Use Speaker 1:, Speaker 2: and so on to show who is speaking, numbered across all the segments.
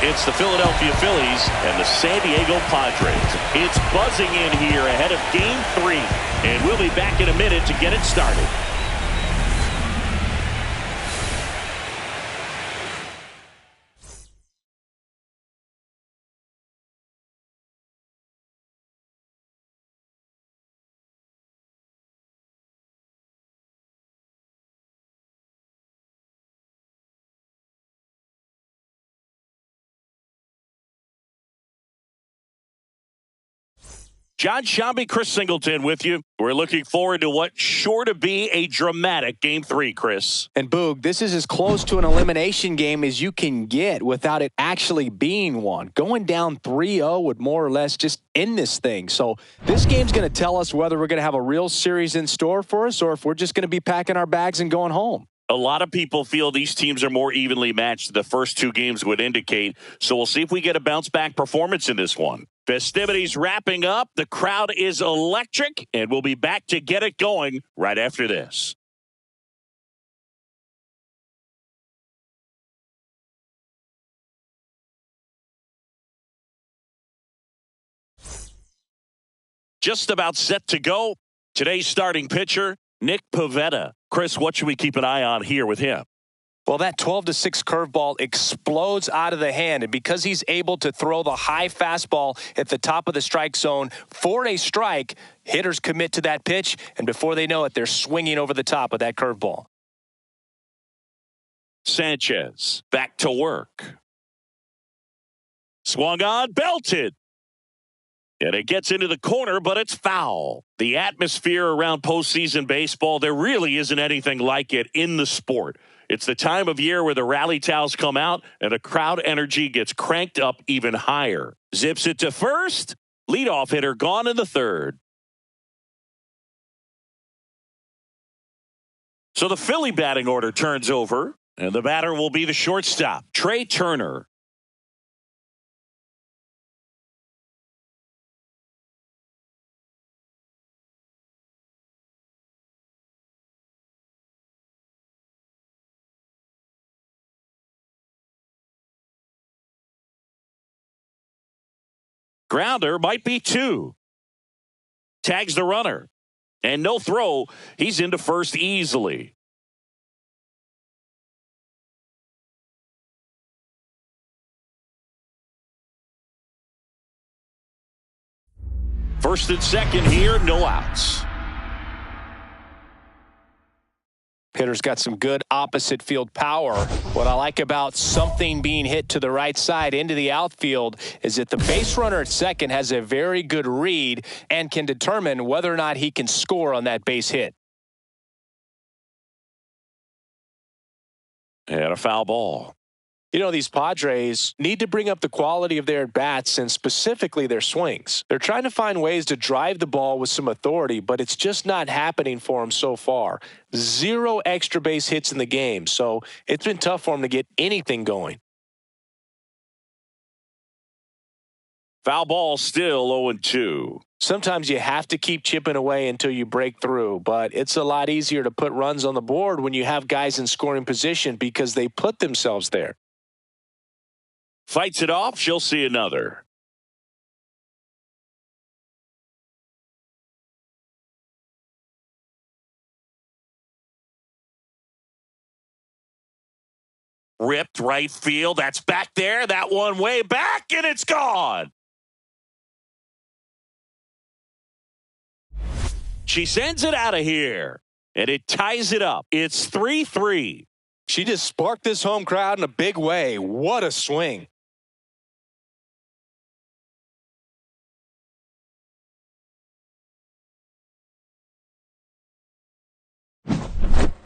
Speaker 1: It's the Philadelphia Phillies and the San Diego Padres. It's buzzing in here ahead of Game 3. And we'll be back in a minute to get it started. John Shambi, Chris Singleton with you. We're looking forward to what's sure to be a dramatic Game 3, Chris.
Speaker 2: And Boog, this is as close to an elimination game as you can get without it actually being one. Going down 3-0 would more or less just end this thing. So this game's going to tell us whether we're going to have a real series in store for us or if we're just going to be packing our bags and going home.
Speaker 1: A lot of people feel these teams are more evenly matched. The first two games would indicate. So we'll see if we get a bounce-back performance in this one. Festivities wrapping up. The crowd is electric, and we'll be back to get it going right after this. Just about set to go. Today's starting pitcher, Nick Pivetta. Chris, what should we keep an eye on here with him?
Speaker 2: Well, that 12-6 curveball explodes out of the hand, and because he's able to throw the high fastball at the top of the strike zone for a strike, hitters commit to that pitch, and before they know it, they're swinging over the top of that curveball.
Speaker 1: Sanchez back to work. Swung on, belted. And it gets into the corner, but it's foul. The atmosphere around postseason baseball, there really isn't anything like it in the sport. It's the time of year where the rally towels come out and the crowd energy gets cranked up even higher. Zips it to first. Leadoff hitter gone in the third. So the Philly batting order turns over, and the batter will be the shortstop, Trey Turner. Grounder might be two. Tags the runner. And no throw. He's into first easily. First and second here, no outs.
Speaker 2: Hitter's got some good opposite field power. What I like about something being hit to the right side into the outfield is that the base runner at second has a very good read and can determine whether or not he can score on that base hit.
Speaker 1: And a foul ball.
Speaker 2: You know, these Padres need to bring up the quality of their at-bats and specifically their swings. They're trying to find ways to drive the ball with some authority, but it's just not happening for them so far. 0 extra base hits in the game, so it's been tough for them to get anything going.
Speaker 1: Foul ball still 0-2.
Speaker 2: Sometimes you have to keep chipping away until you break through, but it's a lot easier to put runs on the board when you have guys in scoring position because they put themselves there.
Speaker 1: Fights it off, she'll see another. Ripped right field. That's back there. That one way back, and it's gone. She sends it out of here, and it ties it up. It's 3-3.
Speaker 2: She just sparked this home crowd in a big way. What a swing.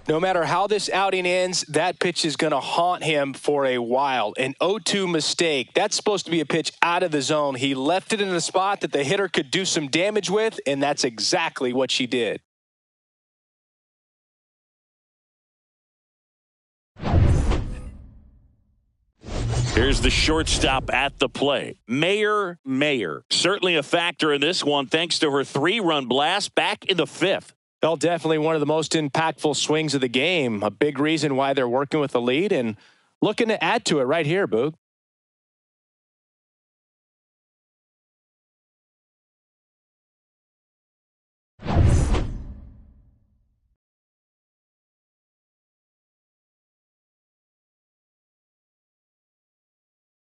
Speaker 2: No matter how this outing ends, that pitch is going to haunt him for a while. An 0-2 mistake. That's supposed to be a pitch out of the zone. He left it in a spot that the hitter could do some damage with, and that's exactly what she did.
Speaker 1: Here's the shortstop at the plate. Mayer. Certainly a factor in this one thanks to her 3-run blast back in the 5th.
Speaker 2: Well, definitely one of the most impactful swings of the game. A big reason why they're working with the lead and looking to add to it right here, Boog.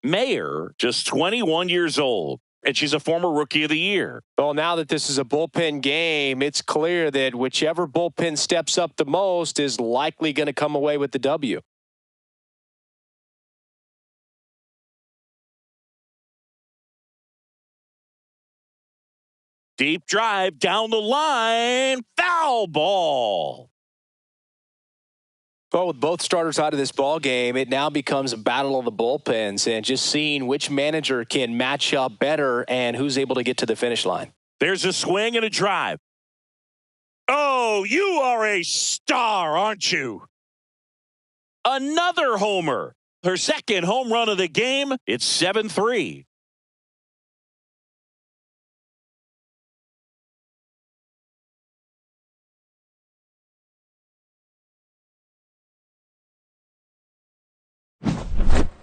Speaker 1: Mayer, just 21 years old. And she's a former Rookie of the Year.
Speaker 2: Well, now that this is a bullpen game, it's clear that whichever bullpen steps up the most is likely going to come away with the W.
Speaker 1: Deep drive down the line. Foul ball.
Speaker 2: Well, with both starters out of this ball game, it now becomes a battle of the bullpens and just seeing which manager can match up better and who's able to get to the finish line.
Speaker 1: There's a swing and a drive. Oh, you are a star, aren't you? Another homer. Her second home run of the game. It's 7-3.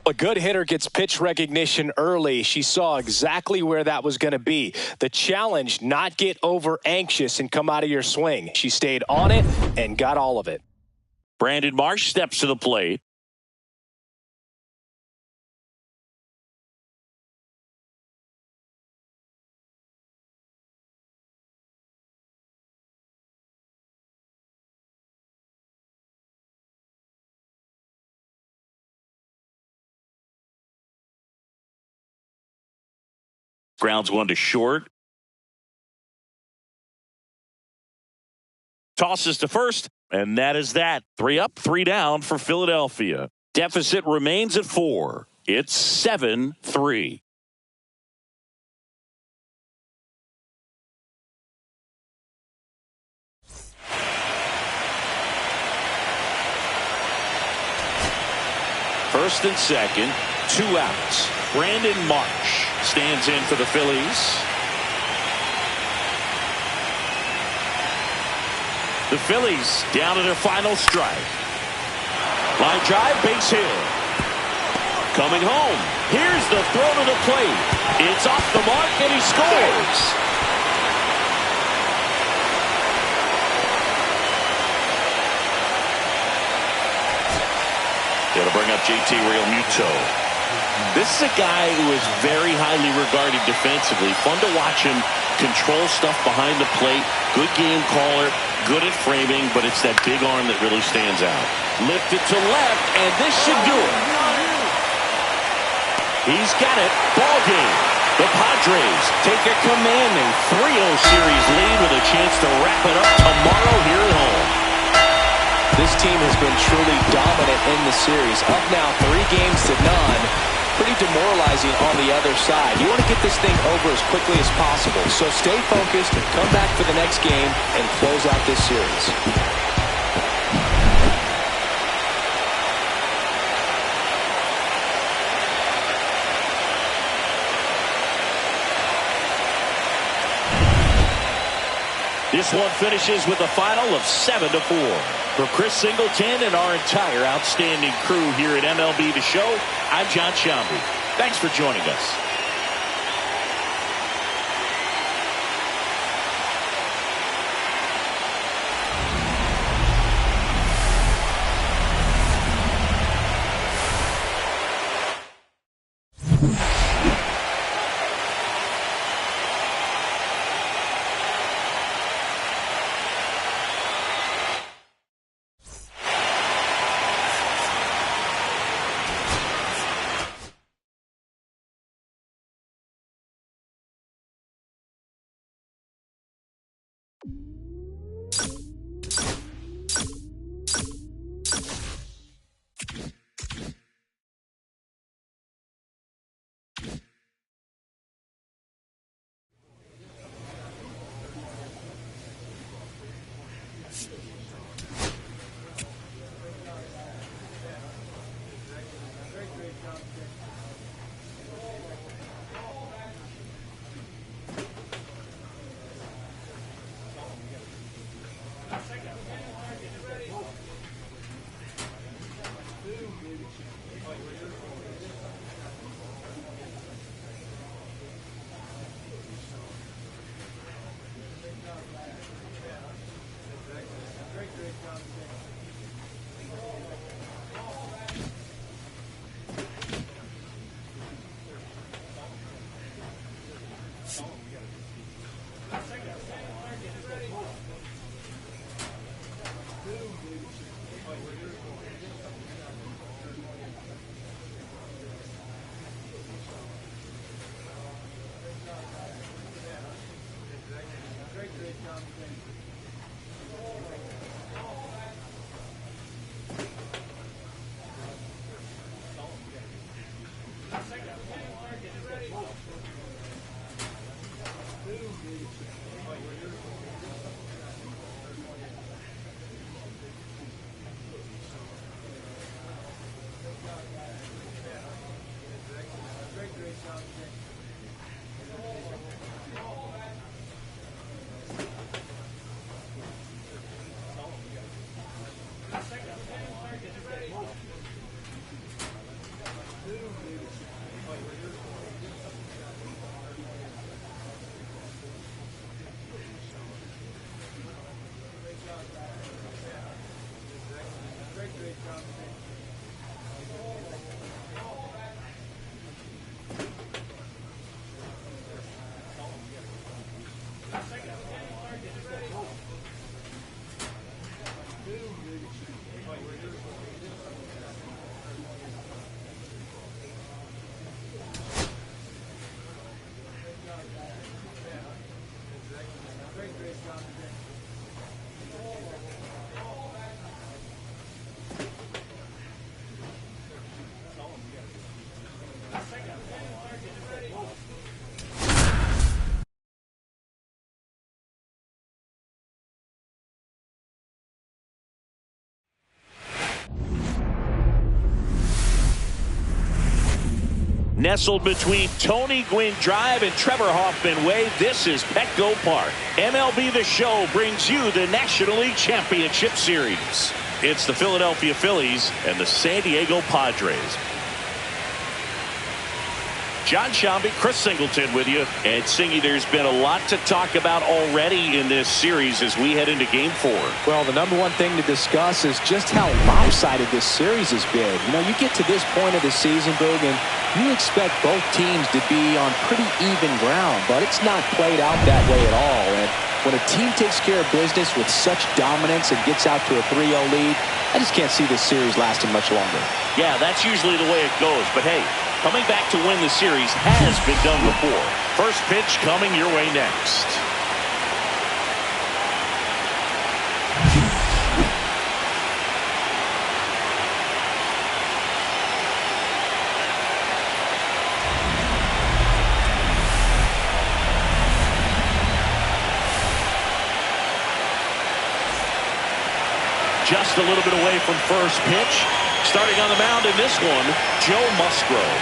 Speaker 2: A good hitter gets pitch recognition early. She saw exactly where that was going to be. The challenge, not get over anxious and come out of your swing. She stayed on it and got all of it.
Speaker 1: Brandon Marsh steps to the plate. Grounds one to short. Tosses to first, and that is that. 3 up, 3 down for Philadelphia. Deficit remains at 4. It's 7-3. First and second, 2 outs. Brandon Marsh stands in for the Phillies. The Phillies down to their final strike. Line drive, base hit. Coming home. Here's the throw to the plate. It's off the mark, and he scores. They'll bring up JT Realmuto. This is a guy who is very highly regarded defensively. Fun to watch him control stuff behind the plate. Good game caller, good at framing, but it's that big arm that really stands out. Lift it to left, and this should do it. He's got it. Ball game. The Padres take a commanding 3-0 series lead with a chance to wrap it up tomorrow here at home.
Speaker 2: This team has been truly dominant in the series. Up now 3-0. Pretty demoralizing on the other side. You want to get this thing over as quickly as possible. So stay focused, come back for the next game, and close out this series.
Speaker 1: This one finishes with a final of 7-4. For Chris Singleton and our entire outstanding crew here at MLB The Show, I'm John Shambu. Thanks for joining us. Nestled between Tony Gwynn Drive and Trevor Hoffman Way, this is Petco Park. MLB The Show brings you the National League Championship Series. It's the Philadelphia Phillies and the San Diego Padres. John Shambi, Chris Singleton with you. And Singy, there's been a lot to talk about already in this series as we head into Game 4.
Speaker 2: Well, the number one thing to discuss is just how lopsided this series has been. You know, you get to this point of the season, Boog, and you expect both teams to be on pretty even ground, but it's not played out that way at all. And when a team takes care of business with such dominance and gets out to a 3-0 lead, I just can't see this series lasting much longer.
Speaker 1: Yeah, that's usually the way it goes. But hey, coming back to win the series has been done before. First pitch coming your way next. Just a little bit away from first pitch. Starting on the mound in this one, Joe Musgrove.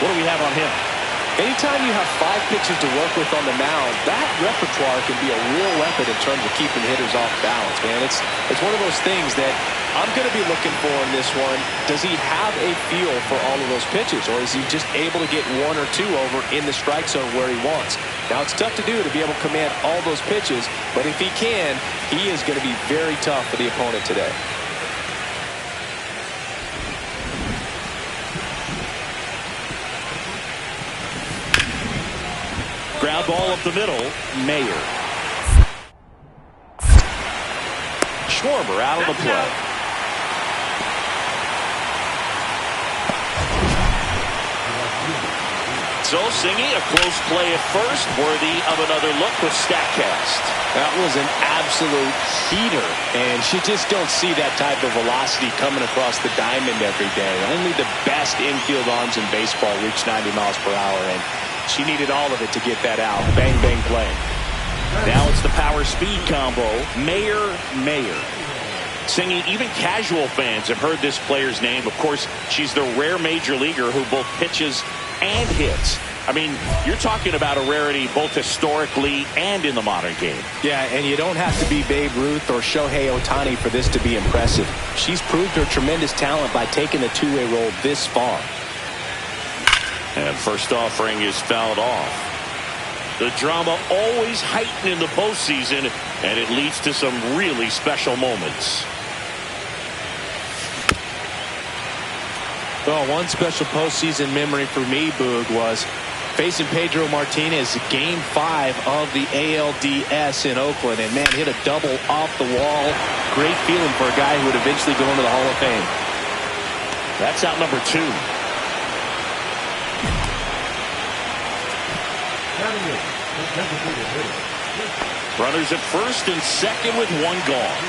Speaker 1: What do we have on him?
Speaker 2: Anytime you have 5 pitches to work with on the mound, that repertoire can be a real weapon in terms of keeping hitters off balance, man. It's one of those things that I'm going to be looking for in this one. Does he have a feel for all of those pitches, or is he just able to get 1 or 2 over in the strike zone where he wants? Now, it's tough to do to be able to command all those pitches, but if he can, he is going to be very tough for the opponent today.
Speaker 1: Ground ball up the middle. Mayer. Schwarber out of the play. So Singy, a close play at first, worthy of another look with StatCast.
Speaker 2: That was an absolute heater, and you just don't see that type of velocity coming across the diamond every day. Only the best infield arms in baseball reach 90 miles per hour, and she needed all of it to get that out. Bang, bang, play.
Speaker 1: Now it's the power-speed combo. Mayer. Singy, even casual fans have heard this player's name. Of course, she's the rare major leaguer who both pitches and hits. I mean, you're talking about a rarity both historically and in the modern game.
Speaker 2: Yeah, and you don't have to be Babe Ruth or Shohei Ohtani for this to be impressive. She's proved her tremendous talent by taking the two-way role this far.
Speaker 1: And first offering is fouled off. The drama always heightened in the postseason, and it leads to some really special moments.
Speaker 2: Well, one special postseason memory for me, Boog, was facing Pedro Martinez Game 5 of the ALDS in Oakland. And, man, hit a double off the wall. Great feeling for a guy who would eventually go into the Hall of Fame.
Speaker 1: That's out number 2. Runners at first and second with one gone.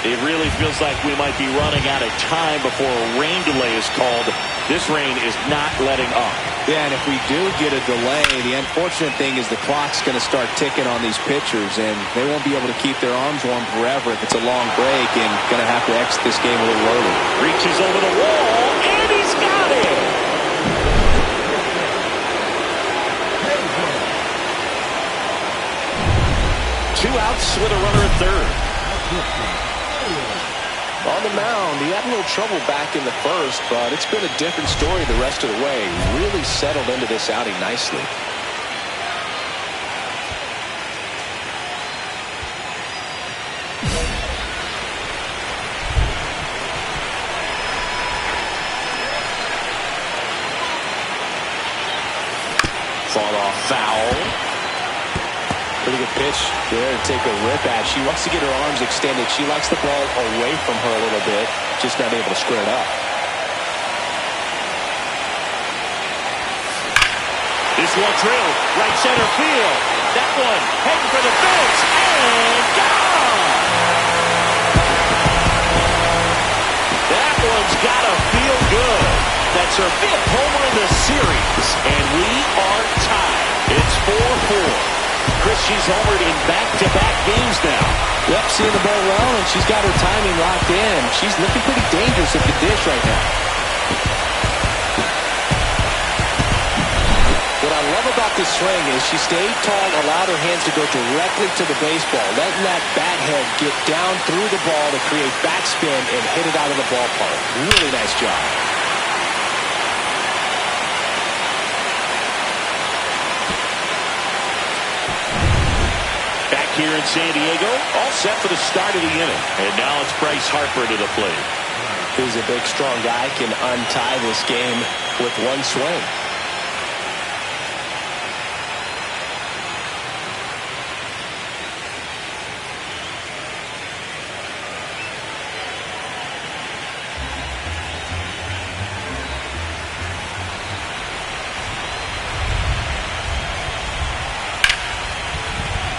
Speaker 1: It really feels like we might be running out of time before a rain delay is called. This rain is not letting up.
Speaker 2: Yeah, and if we do get a delay, the unfortunate thing is the clock's going to start ticking on these pitchers, and they won't be able to keep their arms warm forever if it's a long break, and going to have to exit this game a little early.
Speaker 1: Reaches over the wall, and he's got it! Two outs with a runner at third.
Speaker 2: On the mound, he had a little trouble back in the first, but it's been a different story the rest of the way. Really settled into this outing nicely.
Speaker 1: Fought off foul.
Speaker 2: Pretty good pitch there to take a rip at. She wants to get her arms extended. She likes the ball away from her a little bit, just not able to square it up.
Speaker 1: This one drilled right center field. That one heading for the fence and gone. That one's gotta feel good. That's her 5th homer in the series, and we are tied. It's 4-4. Chris, she's homered in back-to-back games now.
Speaker 2: Yep, seeing the ball well, and she's got her timing locked in. She's looking pretty dangerous at the dish right now. What I love about this swing is she stayed tall, allowed her hands to go directly to the baseball, letting that bat head get down through the ball to create backspin and hit it out of the ballpark. Really nice job.
Speaker 1: Here in San Diego, all set for the start of the inning. And now it's Bryce Harper to the plate.
Speaker 2: Who's a big, strong guy, can untie this game with one swing.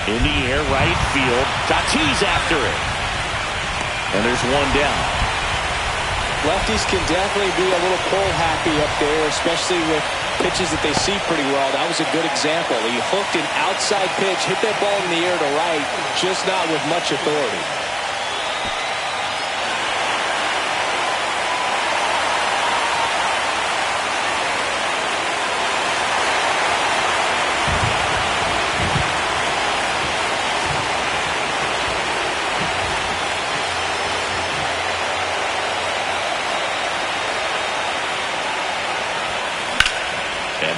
Speaker 1: In the air, right field. Tatis after it. And there's one down.
Speaker 2: Lefties can definitely be a little pull happy up there, especially with pitches that they see pretty well. That was a good example. He hooked an outside pitch, hit that ball in the air to right, just not with much authority.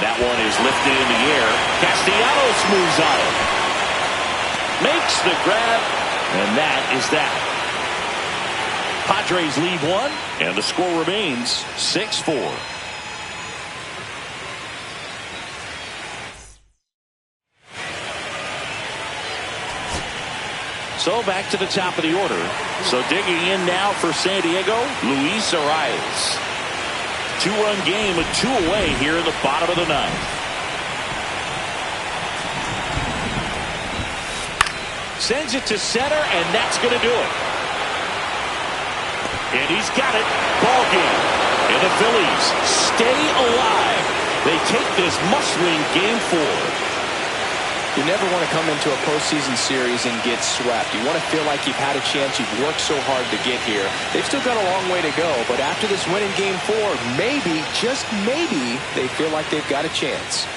Speaker 1: That one is lifted in the air. Castellanos moves on it. Makes the grab, and that is that. Padres lead one, and the score remains 6-4. So back to the top of the order. So digging in now for San Diego, Luis Arias. Two-run game with 2 away here in the bottom of the 9th. Sends it to center, and that's going to do it. And he's got it. Ball game. And the Phillies stay alive. They take this must-win game 4.
Speaker 2: You never want to come into a postseason series and get swept. You want to feel like you've had a chance. You've worked so hard to get here. They've still got a long way to go, but after this win in game 4, maybe, just maybe, they feel like they've got a chance.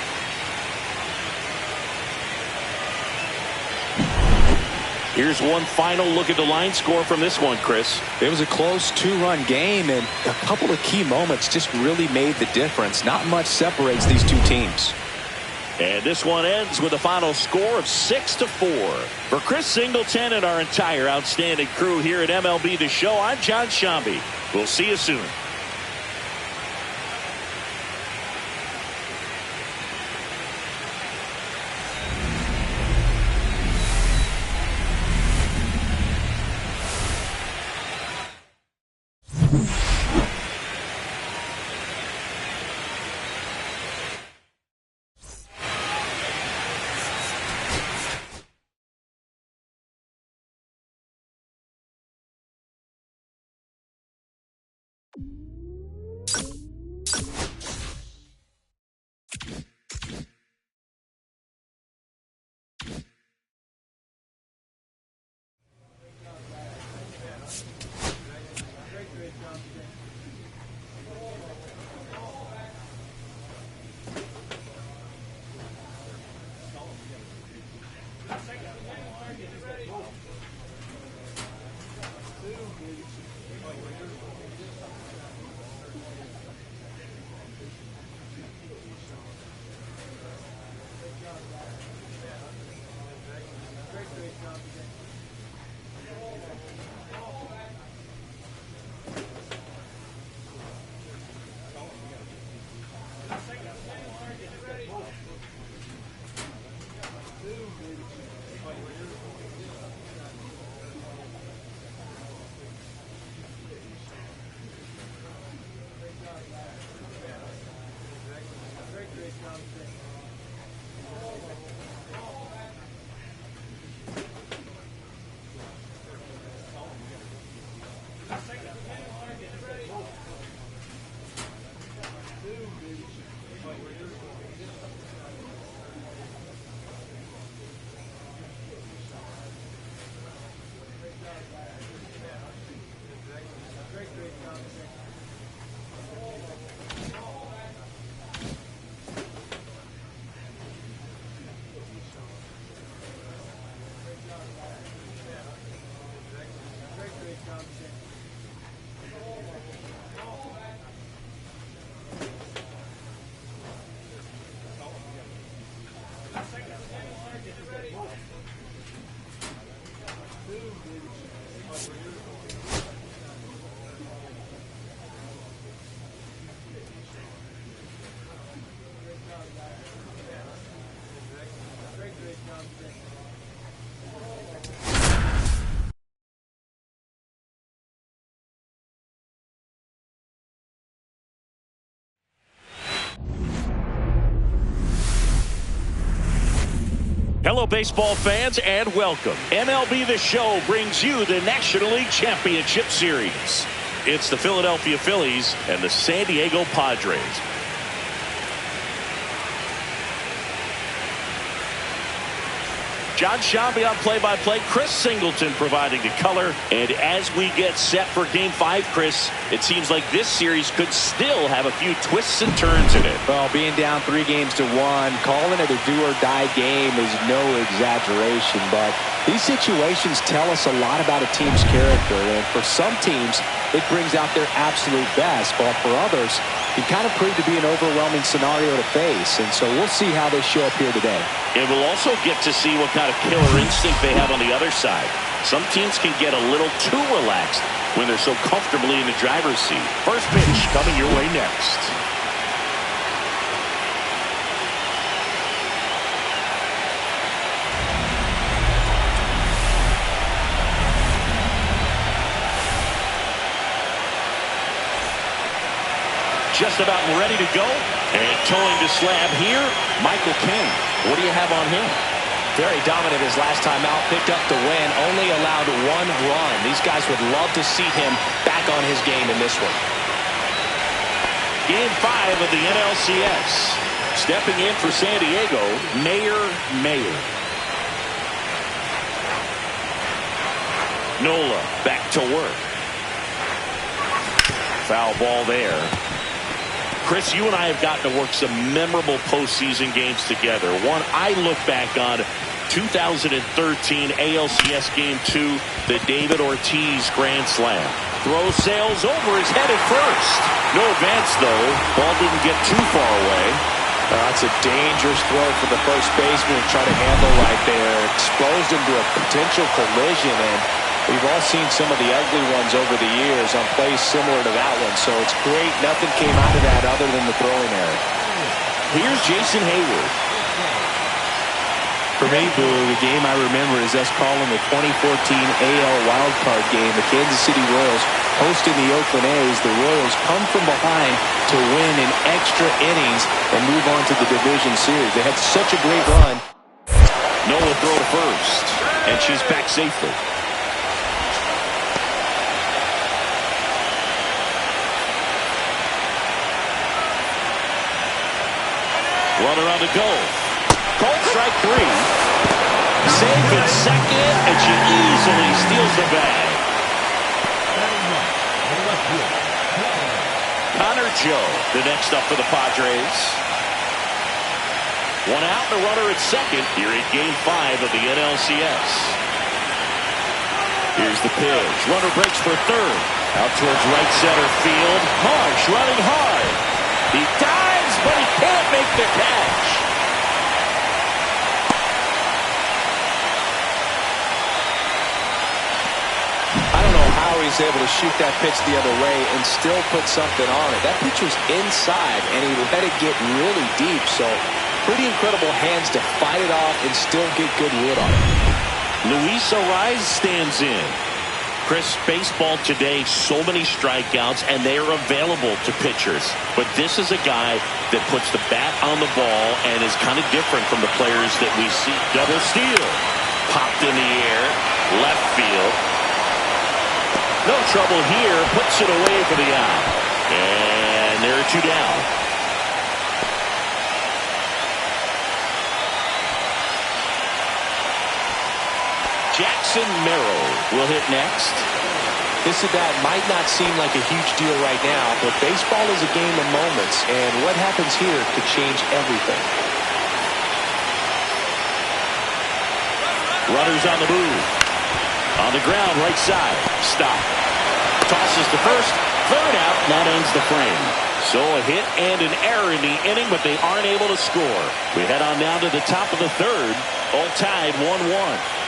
Speaker 1: Here's one final look at the line score from this one, Chris.
Speaker 2: It was a close 2-run game, and a couple of key moments just really made the difference. Not much separates these two teams.
Speaker 1: And this one ends with a final score of 6-4. For Chris Singleton and our entire outstanding crew here at MLB The Show, I'm John Shambi. We'll see you soon. Hello, baseball fans, and welcome. MLB The Show brings you the National League Championship Series. It's the Philadelphia Phillies and the San Diego Padres. John Shambi on play-by-play, Chris Singleton providing the color. And as we get set for Game 5, Chris, it seems like this series could still have a few twists and turns in it.
Speaker 2: Well, being down 3-1, calling it a do-or-die game is no exaggeration. But these situations tell us a lot about a team's character. And for some teams, it brings out their absolute best. But for others, it kind of proved to be an overwhelming scenario to face. And so we'll see how they show up here today.
Speaker 1: And we'll also get to see what kind of killer instinct they have on the other side. Some teams can get a little too relaxed when they're so comfortably in the driver's seat. First pitch coming your way next. just about ready to go. And towing the slab here, Michael King. What do you have on him?
Speaker 2: Very dominant his last time out. Picked up the win. Only allowed one run. These guys would love to see him back on his game in this one.
Speaker 1: Game 5 of the NLCS. Stepping in for San Diego, Mayer. Nola back to work. Foul ball there. Chris, you and I have gotten to work some memorable postseason games together. One I look back on, 2013 ALCS Game 2, the David Ortiz Grand Slam. Throw sails over his head at first. No advance, though. Ball didn't get too far away.
Speaker 2: That's a dangerous throw for the first baseman to try to handle right there. Exposed him to a potential collision, and we've all seen some of the ugly ones over the years on plays similar to that one. So it's great nothing came out of that other than the throwing error.
Speaker 1: Here's Jason Hayward.
Speaker 3: For me, Boo, the game I remember is us calling the 2014 AL wildcard game. The Kansas City Royals hosting the Oakland A's. The Royals come from behind to win in extra innings and move on to the division series. They had such a great run.
Speaker 1: Nola throw to first, and she's back safely. Runner on the goal. Called strike 3. Safe at second, and she easily steals the bag. Connor Joe, the next up for the Padres. One out and a runner at second here in Game 5 of the NLCS. Here's the pitch. Runner breaks for third. Out towards right center field. Harsh running hard. He dives, but he can't make the catch.
Speaker 2: I don't know how he's able to shoot that pitch the other way and still put something on it. That pitch was inside, and he let it get really deep. So pretty incredible hands to fight it off and still get good wood on it.
Speaker 1: Luis Ariz stands in. Chris, baseball today, so many strikeouts, and they are available to pitchers. But this is a guy that puts the bat on the ball and is kind of different from the players that we see. Double steal. Popped in the air. Left field. No trouble here. Puts it away for the out. And there are 2 down. Jackson Merrill will hit next.
Speaker 2: This at bat might not seem like a huge deal right now, but baseball is a game of moments, and what happens here could change everything.
Speaker 1: Runners on the move. On the ground, right side. Stop. Tosses to first. Third out. That ends the frame. So a hit and an error in the inning, but they aren't able to score. We head on down to the top of the third. All tied 1-1.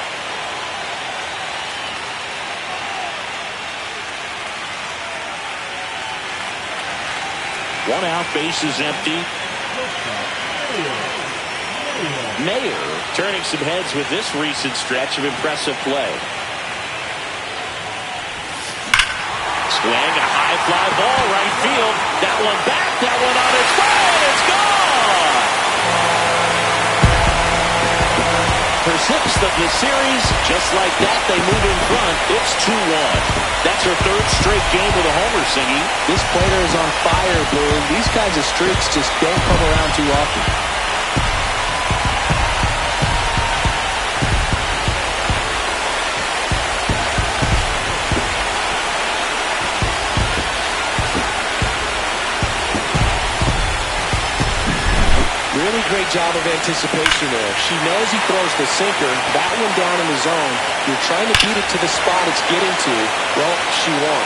Speaker 1: One out, base is empty. Mayer turning some heads with this recent stretch of impressive play. Swing, a high fly ball, right field. That one back, that one on its way, and it's gone! Her 6th of the series, just like that, they move in front. It's 2-1. That's her 3rd straight game with a homer, Singy.
Speaker 2: This player is on fire, Blue. These kinds of streaks just don't come around too often. Really great job of anticipation there. She knows he throws the sinker. That one down in the zone. You're trying to beat it to the spot it's getting to. Well, she won.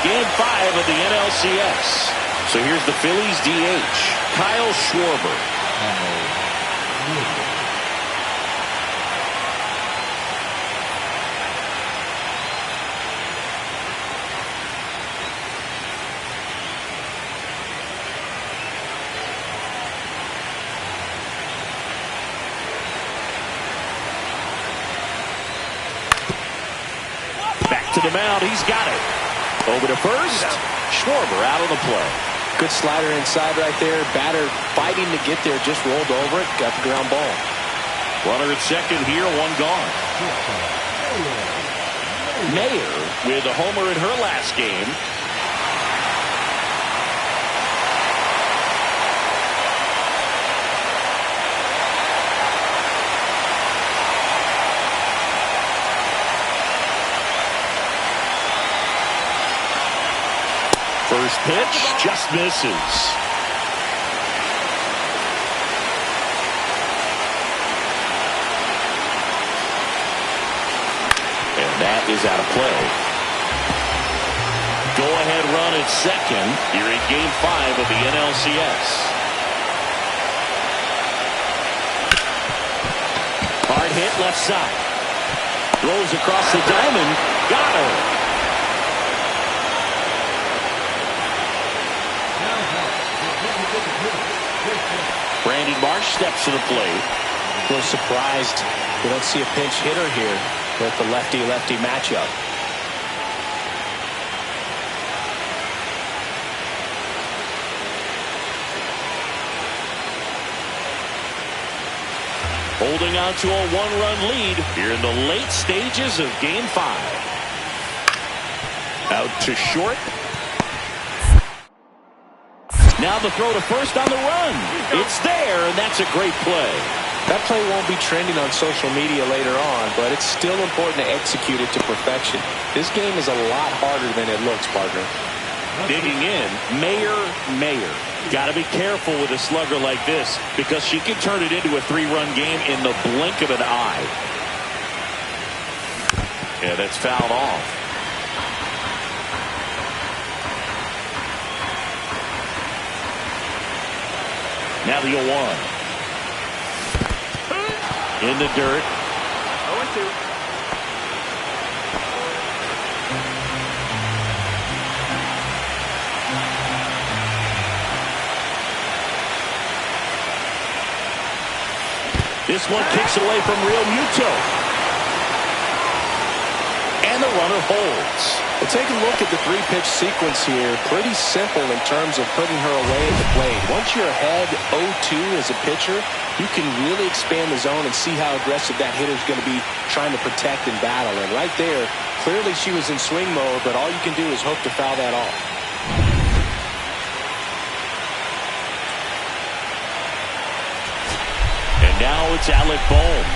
Speaker 1: Game 5 of the NLCS. So here's the Phillies DH, Kyle Schwarber. To the mound. He's got it. Over to first. Schwarber out of the play.
Speaker 2: Good slider inside right there. Batter fighting to get there. Just rolled over it. Got the ground ball.
Speaker 1: Runner at second here. One gone. Mayer with a homer in her last game. First pitch just misses. And that is out of play. Go-ahead run at second here in Game 5 of the NLCS. Hard hit left side. Throws across the diamond. Got her. Brandon Marsh steps to the plate.
Speaker 2: A little surprised we don't see a pinch hitter here with the lefty-lefty matchup.
Speaker 1: Holding on to a one-run lead here in the late stages of Game 5. Out to short. Now the throw to first on the run. It's there, and that's a great play.
Speaker 2: That play won't be trending on social media later on, but it's still important to execute it to perfection. This game is a lot harder than it looks, partner.
Speaker 1: Digging in, Mayer. Got to be careful with a slugger like this because she can turn it into a three-run game in the blink of an eye. Yeah, that's fouled off. Now the 0-1. In the dirt.
Speaker 4: 0-2.
Speaker 1: This one kicks away from Real Muto. And the runner holds.
Speaker 2: Well, take a look at the three-pitch sequence here. Pretty simple in terms of putting her away at the plate. Once you're ahead 0-2 as a pitcher, you can really expand the zone and see how aggressive that hitter's going to be trying to protect and battle. And right there, clearly she was in swing mode, but all you can do is hope to foul that off.
Speaker 1: And now it's Alec Bohm.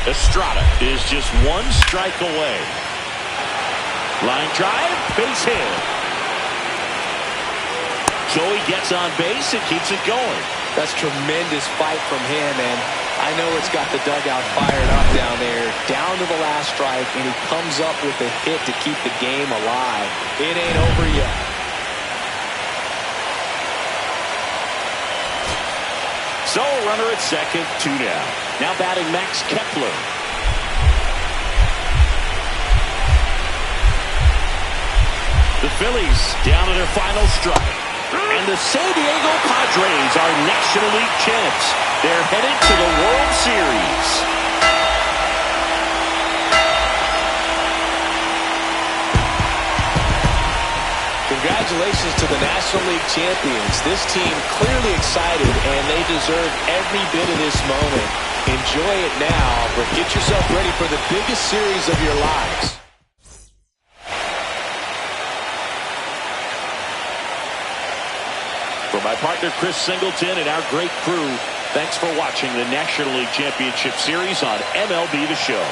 Speaker 1: Estrada is just one strike away. Line drive, base hit. Joey gets on base and keeps it going.
Speaker 2: That's tremendous fight from him, and I know it's got the dugout fired up down there. Down to the last strike, and he comes up with a hit to keep the game alive. It ain't over yet.
Speaker 1: So a runner at second, 2 down. Now batting Max Kepler. The Phillies down to their final strike. And the San Diego Padres are National League champs. They're headed to the World Series.
Speaker 2: Congratulations to the National League champions. This team clearly excited, and they deserve every bit of this moment. Enjoy it now, but get yourself ready for the biggest series of your lives.
Speaker 1: For my partner Chris Singleton and our great crew, thanks for watching the National League Championship Series on MLB The Show.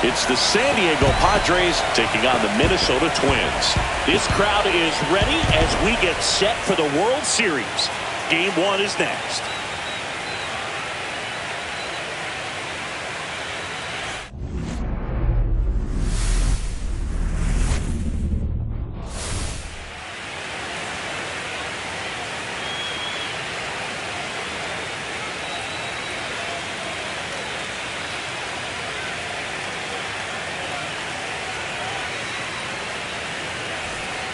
Speaker 1: It's the San Diego Padres taking on the Minnesota Twins. This crowd is ready as we get set for the World Series. Game 1 is next.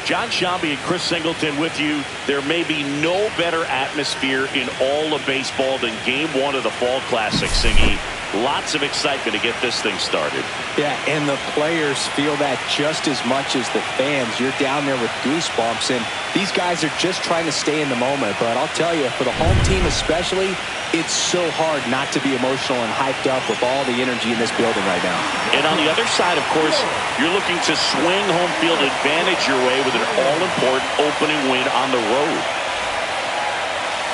Speaker 1: John Shambi and Chris Singleton with you. There may be no better atmosphere in all of baseball than Game 1 of the Fall Classic, Singy. Lots of excitement to get this thing started.
Speaker 3: Yeah, and the players feel that just as much as the fans. You're down there with goosebumps, and these guys are just trying to stay in the moment. But I'll tell you, for the home team especially, it's so hard not to be emotional and hyped up with all the energy in this building right now.
Speaker 1: And on the other side, of course, you're looking to swing home field advantage your way with an all-important opening win on the road.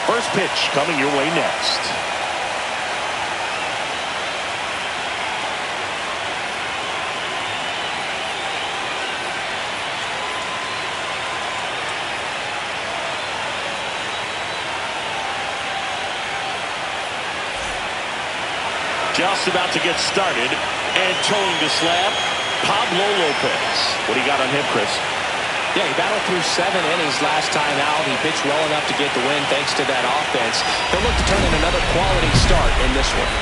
Speaker 1: First pitch coming your way next. Just about to get started, and towing the slab, Pablo Lopez. What do you got on him, Chris?
Speaker 2: Yeah, he battled through 7 innings last time out. He pitched well enough to get the win thanks to that offense. He'll look to turn in another quality start in this one.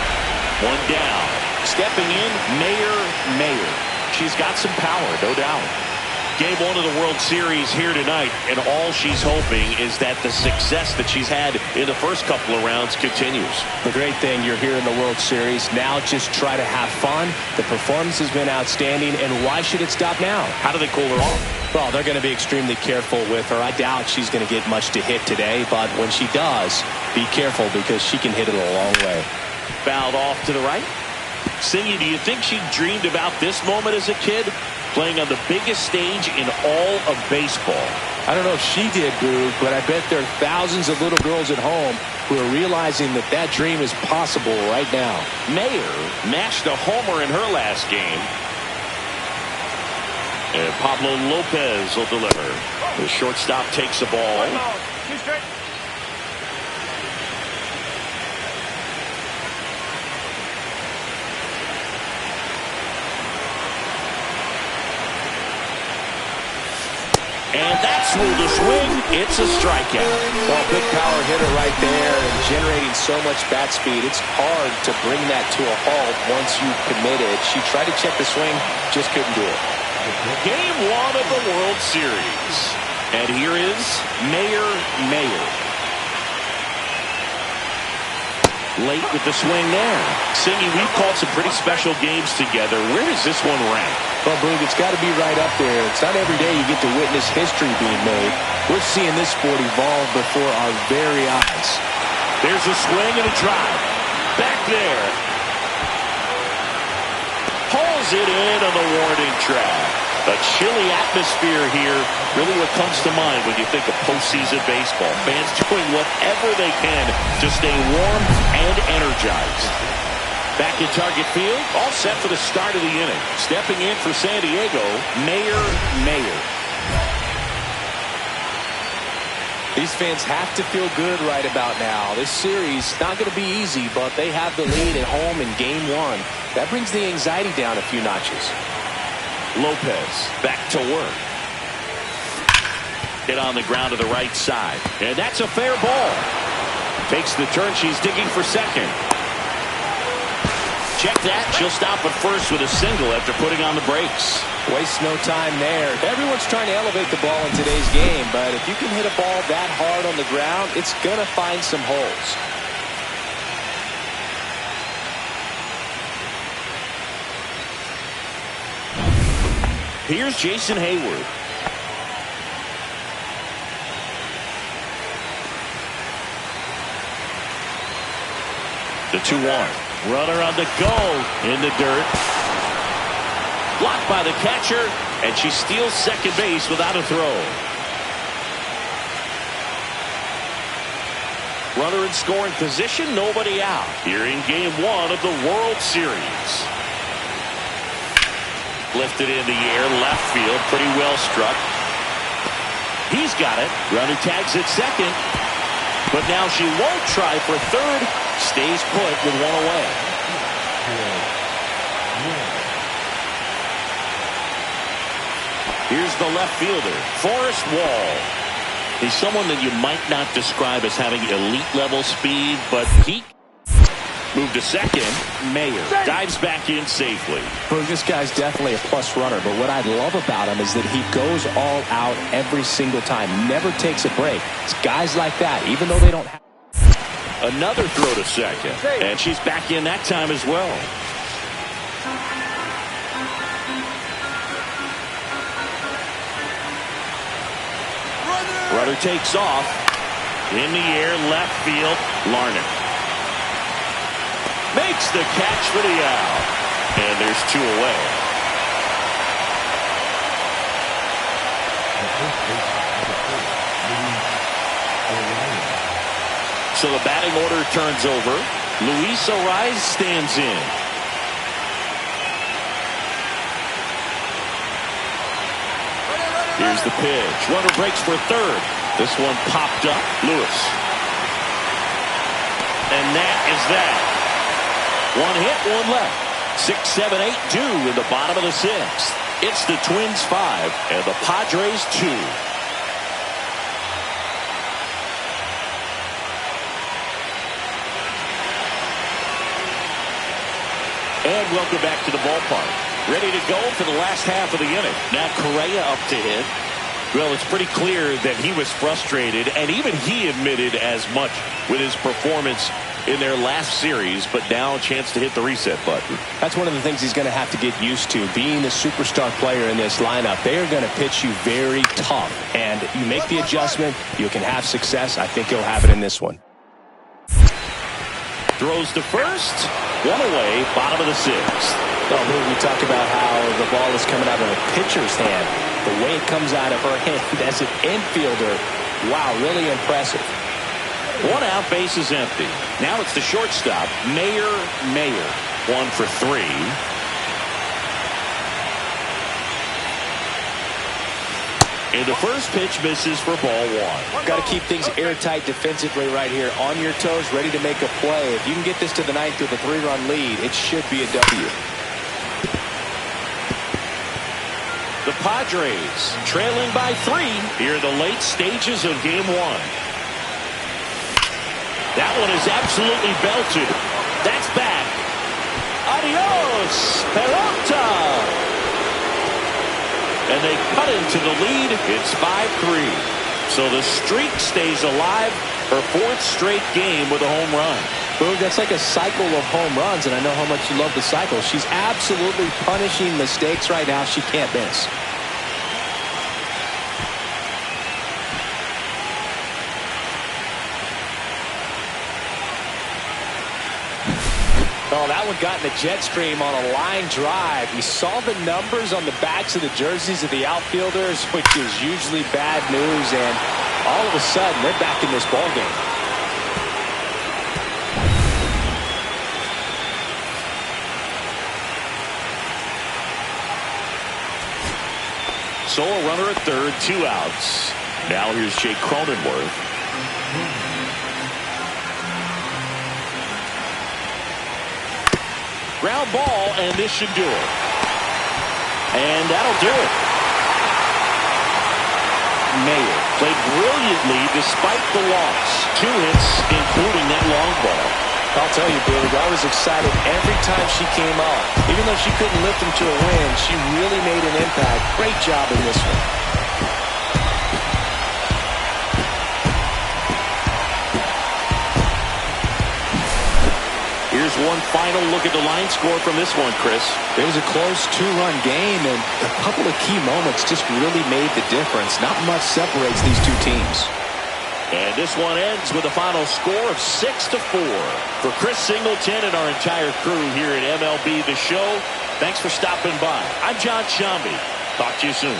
Speaker 1: One down. Stepping in, Mayer. She's got some power, no doubt. Game 1 of the World Series here tonight, and all she's hoping is that the success that she's had in the first couple of rounds continues.
Speaker 2: The great thing, you're here in the World Series. Now just try to have fun. The performance has been outstanding, and why should it stop now?
Speaker 1: How do they cool her off?
Speaker 2: Well, they're going to be extremely careful with her. I doubt she's going to get much to hit today, but when she does, be careful because she can hit it a long way.
Speaker 1: Fouled off to the right. Singy, do you think she dreamed about this moment as a kid? Playing on the biggest stage in all of baseball.
Speaker 2: I don't know if she did, Boog, but I bet there are thousands of little girls at home who are realizing that that dream is possible right now.
Speaker 1: Mayer mashed a homer in her last game. And Pablo Lopez will deliver. The shortstop takes the ball. And that's smooth a swing. It's a strikeout.
Speaker 2: Well, big power hitter right there and generating so much bat speed. It's hard to bring that to a halt once you've committed. She tried to check the swing, just couldn't do it.
Speaker 1: Game 1 of the World Series. And here is Mayer. Late with the swing there. Singy, we've called some pretty special games together. Where does this one rank?
Speaker 2: Well, Boog, it's got to be right up there. It's not every day you get to witness history being made. We're seeing this sport evolve before our very eyes.
Speaker 1: There's a swing and a drive. Back there. Pulls it in on the warning track. A chilly atmosphere here. Really what comes to mind when you think of postseason baseball. Fans doing whatever they can to stay warm and energized. Back in target field, all set for the start of the inning. Stepping in for San Diego, Mayer.
Speaker 2: These fans have to feel good right about now. This series not going to be easy, but they have the lead at home in Game 1. That brings the anxiety down a few notches.
Speaker 1: Lopez back to work. Hit on the ground to the right side. And that's a fair ball. Takes the turn. She's digging for second. Check that. She'll stop at first with a single after putting on the brakes.
Speaker 2: Waste no time there. Everyone's trying to elevate the ball in today's game, but if you can hit a ball that hard on the ground, it's going to find some holes.
Speaker 1: Here's Jason Hayward. The 2-1. Runner on the go in the dirt. Blocked by the catcher, and she steals second base without a throw. Runner in scoring position, nobody out. Here in Game 1 of the World Series. Lifted in the air, left field, pretty well struck. He's got it. Runner tags at second. But now she won't try for third. Stays put with one away. Here's the left fielder, Forrest Wall. He's someone that you might not describe as having elite level speed, but he moved to second. Mayer dives back in safely.
Speaker 2: Well, this guy's definitely a plus runner, but what I love about him is that he goes all out every single time, never takes a break. It's guys like that, even though they don't have.
Speaker 1: Another throw to second, and she's back in that time as well. Runner takes off. In the air, left field, Larnach. Makes the catch for the out. And there's two away. So the batting order turns over. Luis Arraez stands in. Here's the pitch. Runner breaks for third. This one popped up. Lewis. And that is that. One hit, one left. 6, 7, 8, 2 in the bottom of the sixth. It's the Twins 5 and the Padres 2. And welcome back to the ballpark. Ready to go for the last half of the inning. Now Correa up to hit. Well, it's pretty clear that he was frustrated, and even he admitted as much with his performance in their last series, but now a chance to hit the reset button.
Speaker 2: That's one of the things he's going to have to get used to, being the superstar player in this lineup. They are going to pitch you very tough, and you make the adjustment, you can have success. I think he'll have it in this one.
Speaker 1: Throws to first, one away, bottom of the sixth.
Speaker 2: Well, we talk about how the ball is coming out of a pitcher's hand. The way it comes out of her hand as an infielder, wow, really impressive.
Speaker 1: One out, base is empty. Now it's the shortstop, Mayer. 1 for 3. And the first pitch misses for ball one.
Speaker 2: Got to keep things airtight defensively right here. On your toes, ready to make a play. If you can get this to the ninth with a 3-run lead, it should be a W.
Speaker 1: The Padres trailing by 3 here in the late stages of game 1. That one is absolutely belted. That's back. Adios, pelota. And they cut into the lead. It's 5-3. So the streak stays alive. Her 4th straight game with a home run.
Speaker 2: Boog, that's like a cycle of home runs, and I know how much you love the cycle. She's absolutely punishing mistakes right now. She can't miss. Oh, that one got in the jet stream on a line drive. We saw the numbers on the backs of the jerseys of the outfielders, which is usually bad news, and all of a sudden, they're back in this ball game.
Speaker 1: So a runner at third, 2 outs. Now here's Jake Cronenworth. Ground ball, and this should do it. And that'll do it. Mayer played brilliantly despite the loss. 2 hits, including that long ball.
Speaker 2: I'll tell you, Billy, I was excited every time she came up. Even though she couldn't lift them to a win, she really made an impact. Great job in this one.
Speaker 1: Here's one final look at the line score from this one, Chris.
Speaker 2: It was a close 2-run game, and a couple of key moments just really made the difference. Not much separates these two teams.
Speaker 1: And this one ends with a final score of 6-4. For Chris Singleton and our entire crew here at MLB The Show, thanks for stopping by. I'm John Shambi. Talk to you soon.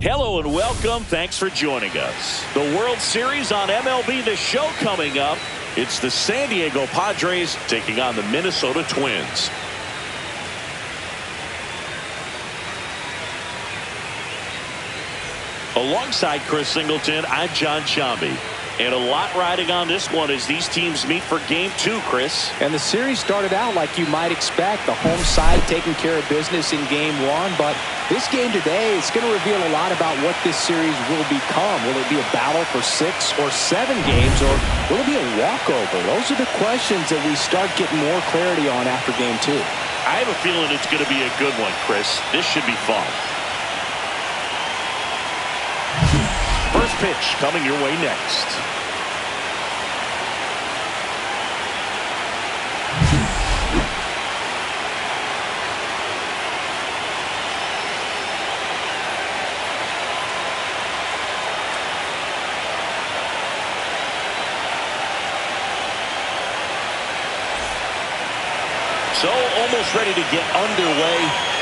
Speaker 1: Hello and welcome. Thanks for joining us. The World Series on MLB The Show coming up. It's the San Diego Padres taking on the Minnesota Twins. Alongside Chris Singleton, I'm John Shambi. And a lot riding on this one as these teams meet for Game 2, Chris.
Speaker 2: And the series started out like you might expect, the home side taking care of business in Game 1. But this game today is going to reveal a lot about what this series will become. Will it be a battle for 6 or 7 games, or will it be a walkover? Those are the questions that we start getting more clarity on after Game 2.
Speaker 1: I have a feeling it's going to be a good one, Chris. This should be fun. First pitch coming your way next. So almost ready to get underway,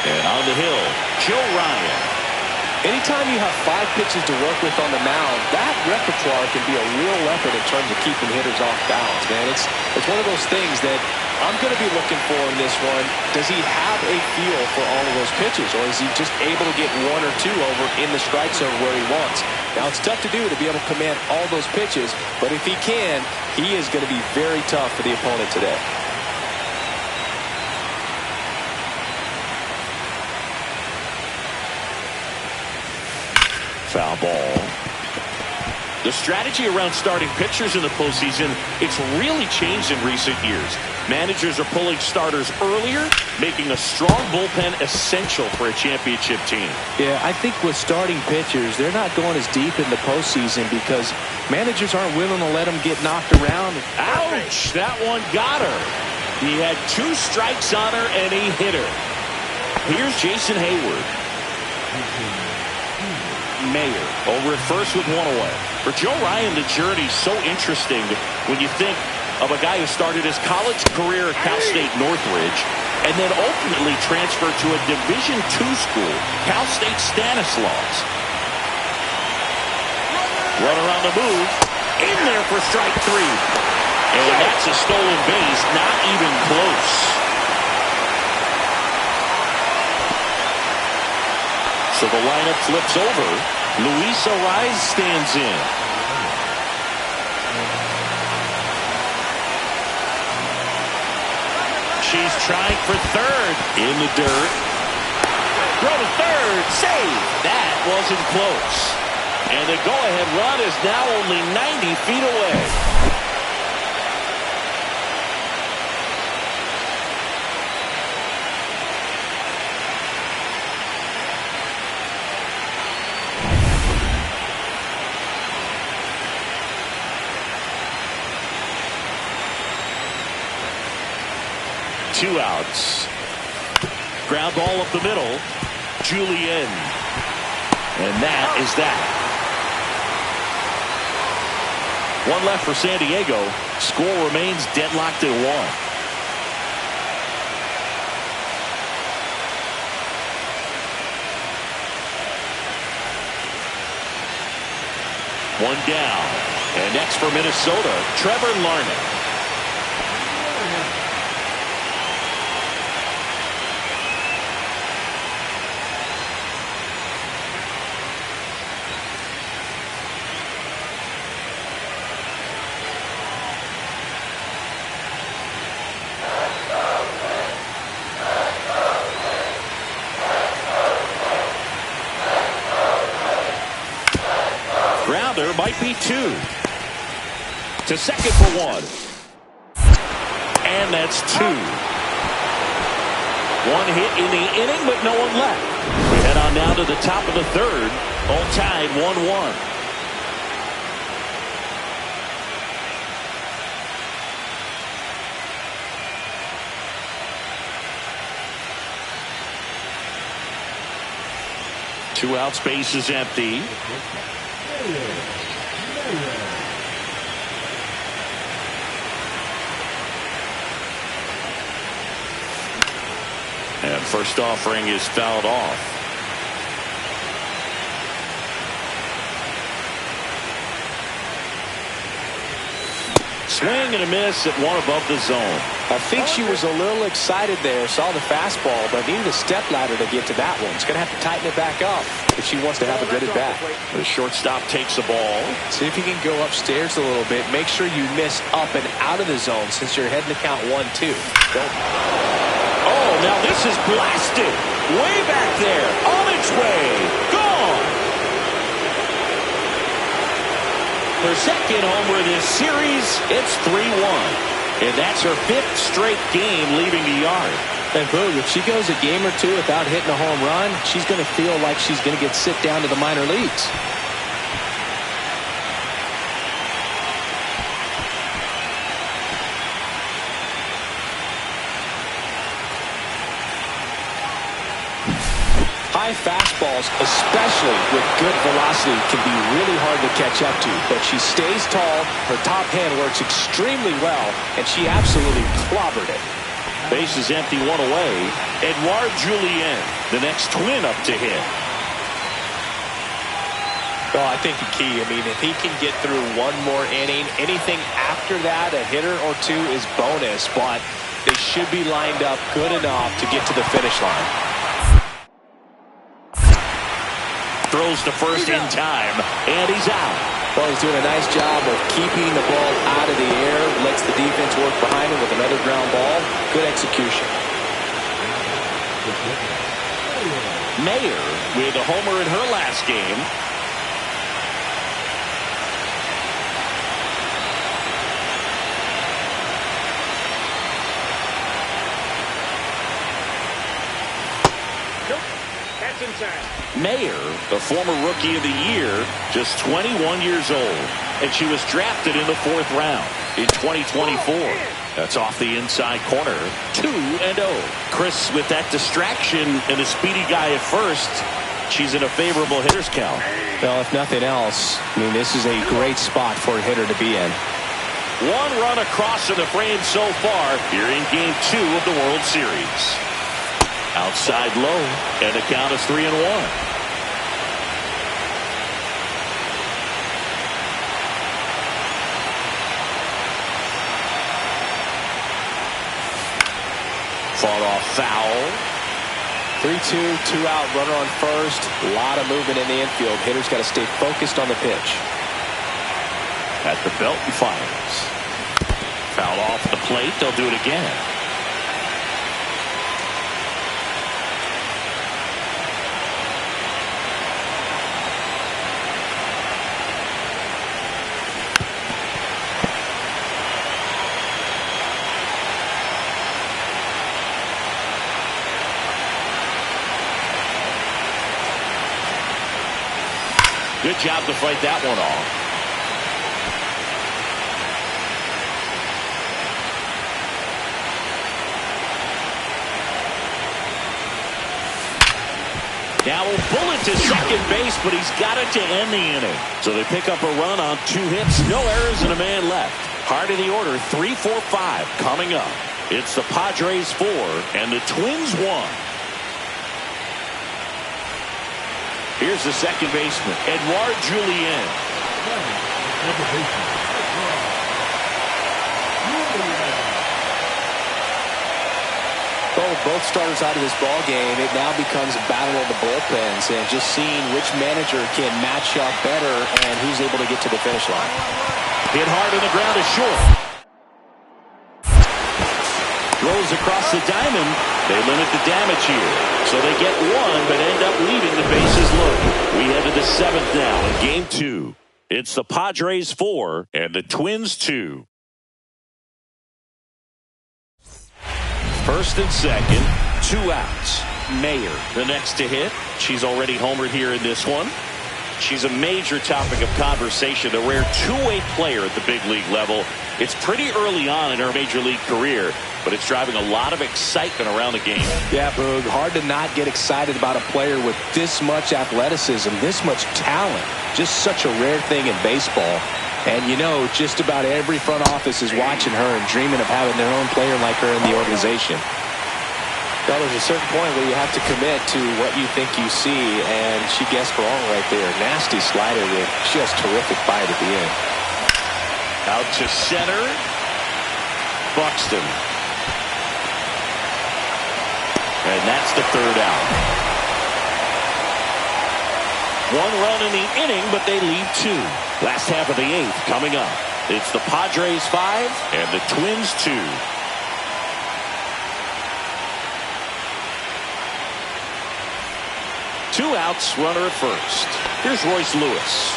Speaker 1: and on the hill, Joe Ryan.
Speaker 2: Anytime you have 5 pitches to work with on the mound, that repertoire can be a real effort in terms of keeping hitters off balance, man. It's one of those things that I'm going to be looking for in this one. Does he have a feel for all of those pitches, or is he just able to get 1 or 2 over in the strike zone where he wants? Now, it's tough to do to be able to command all those pitches, but if he can, he is going to be very tough for the opponent today.
Speaker 1: Foul ball. The strategy around starting pitchers in the postseason, it's really changed in recent years. Managers are pulling starters earlier, making a strong bullpen essential for a championship team.
Speaker 2: Yeah, I think with starting pitchers, they're not going as deep in the postseason because managers aren't willing to let them get knocked around.
Speaker 1: Ouch! That one got her. He had 2 strikes on her, and he hit her. Here's Jason Hayward. Mayer over at first with 1 away. For Joe Ryan, the journey's so interesting when you think of a guy who started his college career at Cal State Northridge and then ultimately transferred to a Division II school, Cal State Stanislaus. Runner on the move, in there for strike 3. And that's a stolen base, not even close. So the lineup flips over. Luis Arraez stands in. She's trying for third. In the dirt. Throw to third. Save. That wasn't close. And the go-ahead run is now only 90 feet away. Two outs. Ground ball up the middle. Julien. And that is that. 1 left for San Diego. Score remains deadlocked at 1. One down. And next for Minnesota, Trevor Larnach. Grounder might be two. To second for one. And that's two. One hit in the inning, but no one left. We head on down to the top of the third. All tied 1-1. Two outs, base is empty. And first offering is fouled off. Swing and a miss at one above the zone.
Speaker 2: I think she was a little excited there, saw the fastball, but needed a step ladder to get to that one. She's going to have to tighten it back up if she wants to have a good at bat.
Speaker 1: The shortstop takes the ball.
Speaker 2: See if you can go upstairs a little bit. Make sure you miss up and out of the zone since you're heading to count 1-2.
Speaker 1: Oh, now this is blasted. Way back there. On its way. Gone. Her second homer this series. It's 3-1. And that's her fifth straight game leaving the yard.
Speaker 2: And Boog, if she goes a game or two without hitting a home run, she's going to feel like she's going to get sit down to the minor leagues. High fastballs, especially with good velocity, can be really hard to catch up to. But she stays tall, her top hand works extremely well, and she absolutely clobbered it.
Speaker 1: Base is empty, one away. Edouard Julien, the next twin up to hit.
Speaker 2: Well, I think the key, if he can get through one more inning, anything after that, a hitter or two is bonus, but they should be lined up good enough to get to the finish line.
Speaker 1: Throws to first in time, and he's out.
Speaker 2: Well, he's doing a nice job of keeping the ball out of the air, lets the defense work behind him with another ground ball. Good execution.
Speaker 1: Mayer with a homer in her last game. Mayer, the former Rookie of the Year, just 21 years old, and she was drafted in the 4th round in 2024. That's off the inside corner, 2-0. Chris, with that distraction and a speedy guy at first, she's in a favorable hitter's count.
Speaker 2: Well, if nothing else, this is a great spot for a hitter to be in.
Speaker 1: One run across in the frame so far here in Game 2 of the World Series. Outside low, and the count is 3-1. Fought off foul.
Speaker 2: 3-2, 2 out, runner on first. A lot of movement in the infield. Hitter's got to stay focused on the pitch.
Speaker 1: At the belt and fires. Foul off the plate. They'll do it again. Good job to fight that one off. Now a bullet to second base, but he's got it to end the inning. So they pick up a run on 2 hits, no errors, and a man left. Heart of the order, 3-4-5 coming up. It's the Padres 4 and the Twins 1. Here's the second baseman, Edouard Julien.
Speaker 2: Well, with both starters out of this ball game, it now becomes a battle of the bullpens and just seeing which manager can match up better and who's able to get to the finish line.
Speaker 1: Hit hard on the ground is short. Throws across the diamond. They limit the damage here. So they get one, but end up leaving the bases loaded. We head to the seventh now in game two. It's the Padres 4 and the Twins 2. First and second, 2 outs. Mayer, the next to hit. She's already homered here in this one. She's a major topic of conversation, a rare two-way player at the big league level. It's pretty early on in her major league career, but it's driving a lot of excitement around the game.
Speaker 2: Yeah, Boog, hard to not get excited about a player with this much athleticism, this much talent. Just such a rare thing in baseball. And you know, just about every front office is watching her and dreaming of having their own player like her in the organization. Well, there's a certain point where you have to commit to what you think you see, and she guessed wrong right there. Nasty slider with just terrific bite at the end.
Speaker 1: Out to center. Buxton. And that's the third out. 1 run in the inning, but they leave 2. Last half of the 8th coming up. It's the Padres 5 and the Twins 2. Two outs, runner at first. Here's Royce Lewis.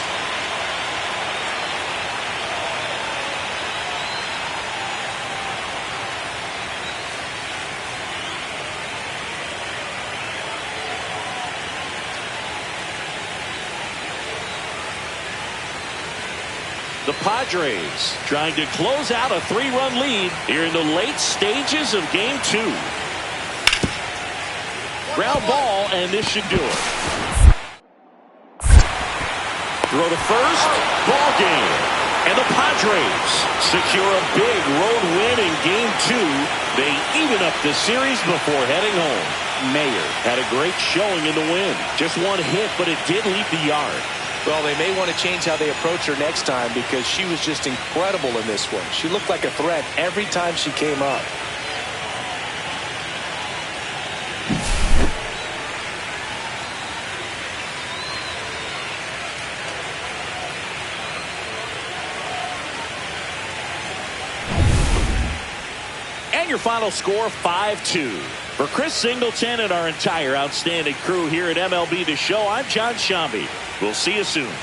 Speaker 1: The Padres trying to close out a 3-run lead here in the late stages of game 2. Ground ball, and this should do it. Throw to first, ball game. And the Padres secure a big road win in game 2. They even up the series before heading home. Mayer had a great showing in the win. Just one hit, but it did leave the yard.
Speaker 2: Well, they may want to change how they approach her next time because she was just incredible in this one. She looked like a threat every time she came up.
Speaker 1: And your final score, 5-2. For Chris Singleton and our entire outstanding crew here at MLB The Show, I'm John Shambi. We'll see you soon.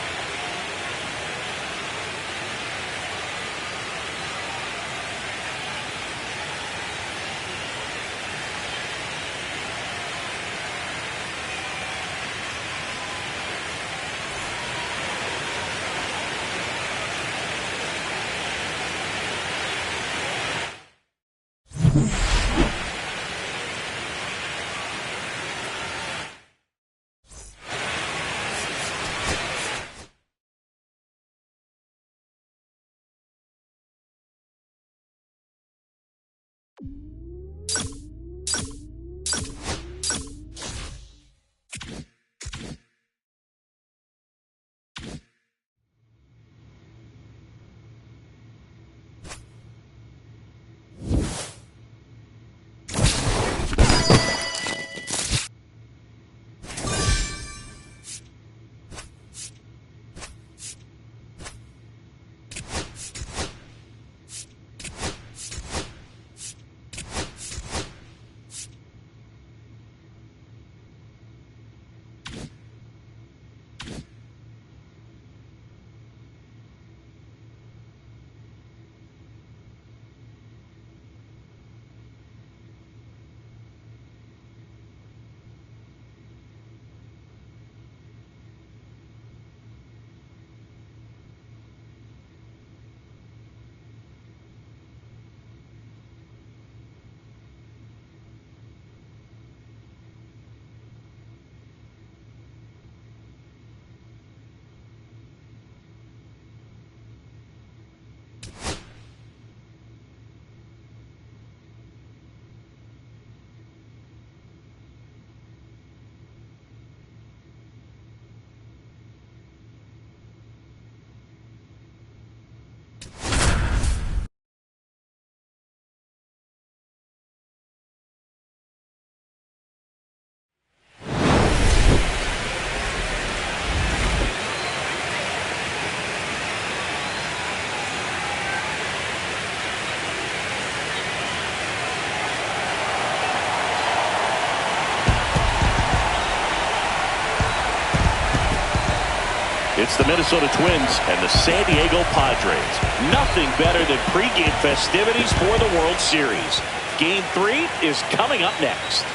Speaker 1: It's the Minnesota Twins and the San Diego Padres. Nothing better than pregame festivities for the World Series. Game 3 is coming up next.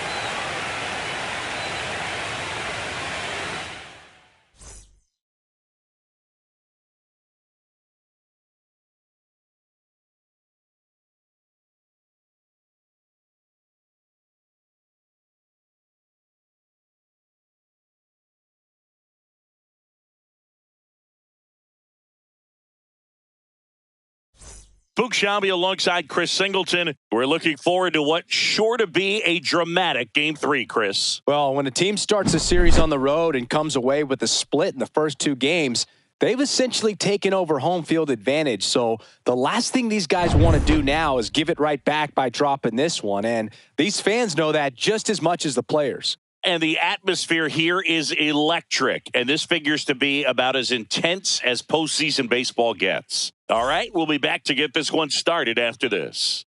Speaker 1: Fuchs Shambi alongside Chris Singleton. We're looking forward to what's sure to be a dramatic Game 3, Chris.
Speaker 2: Well, when a team starts a series on the road and comes away with a split in the first 2 games, they've essentially taken over home field advantage. So the last thing these guys want to do now is give it right back by dropping this one. And these fans know that just as much as the players.
Speaker 1: And the atmosphere here is electric. And this figures to be about as intense as postseason baseball gets. All right, we'll be back to get this one started after this.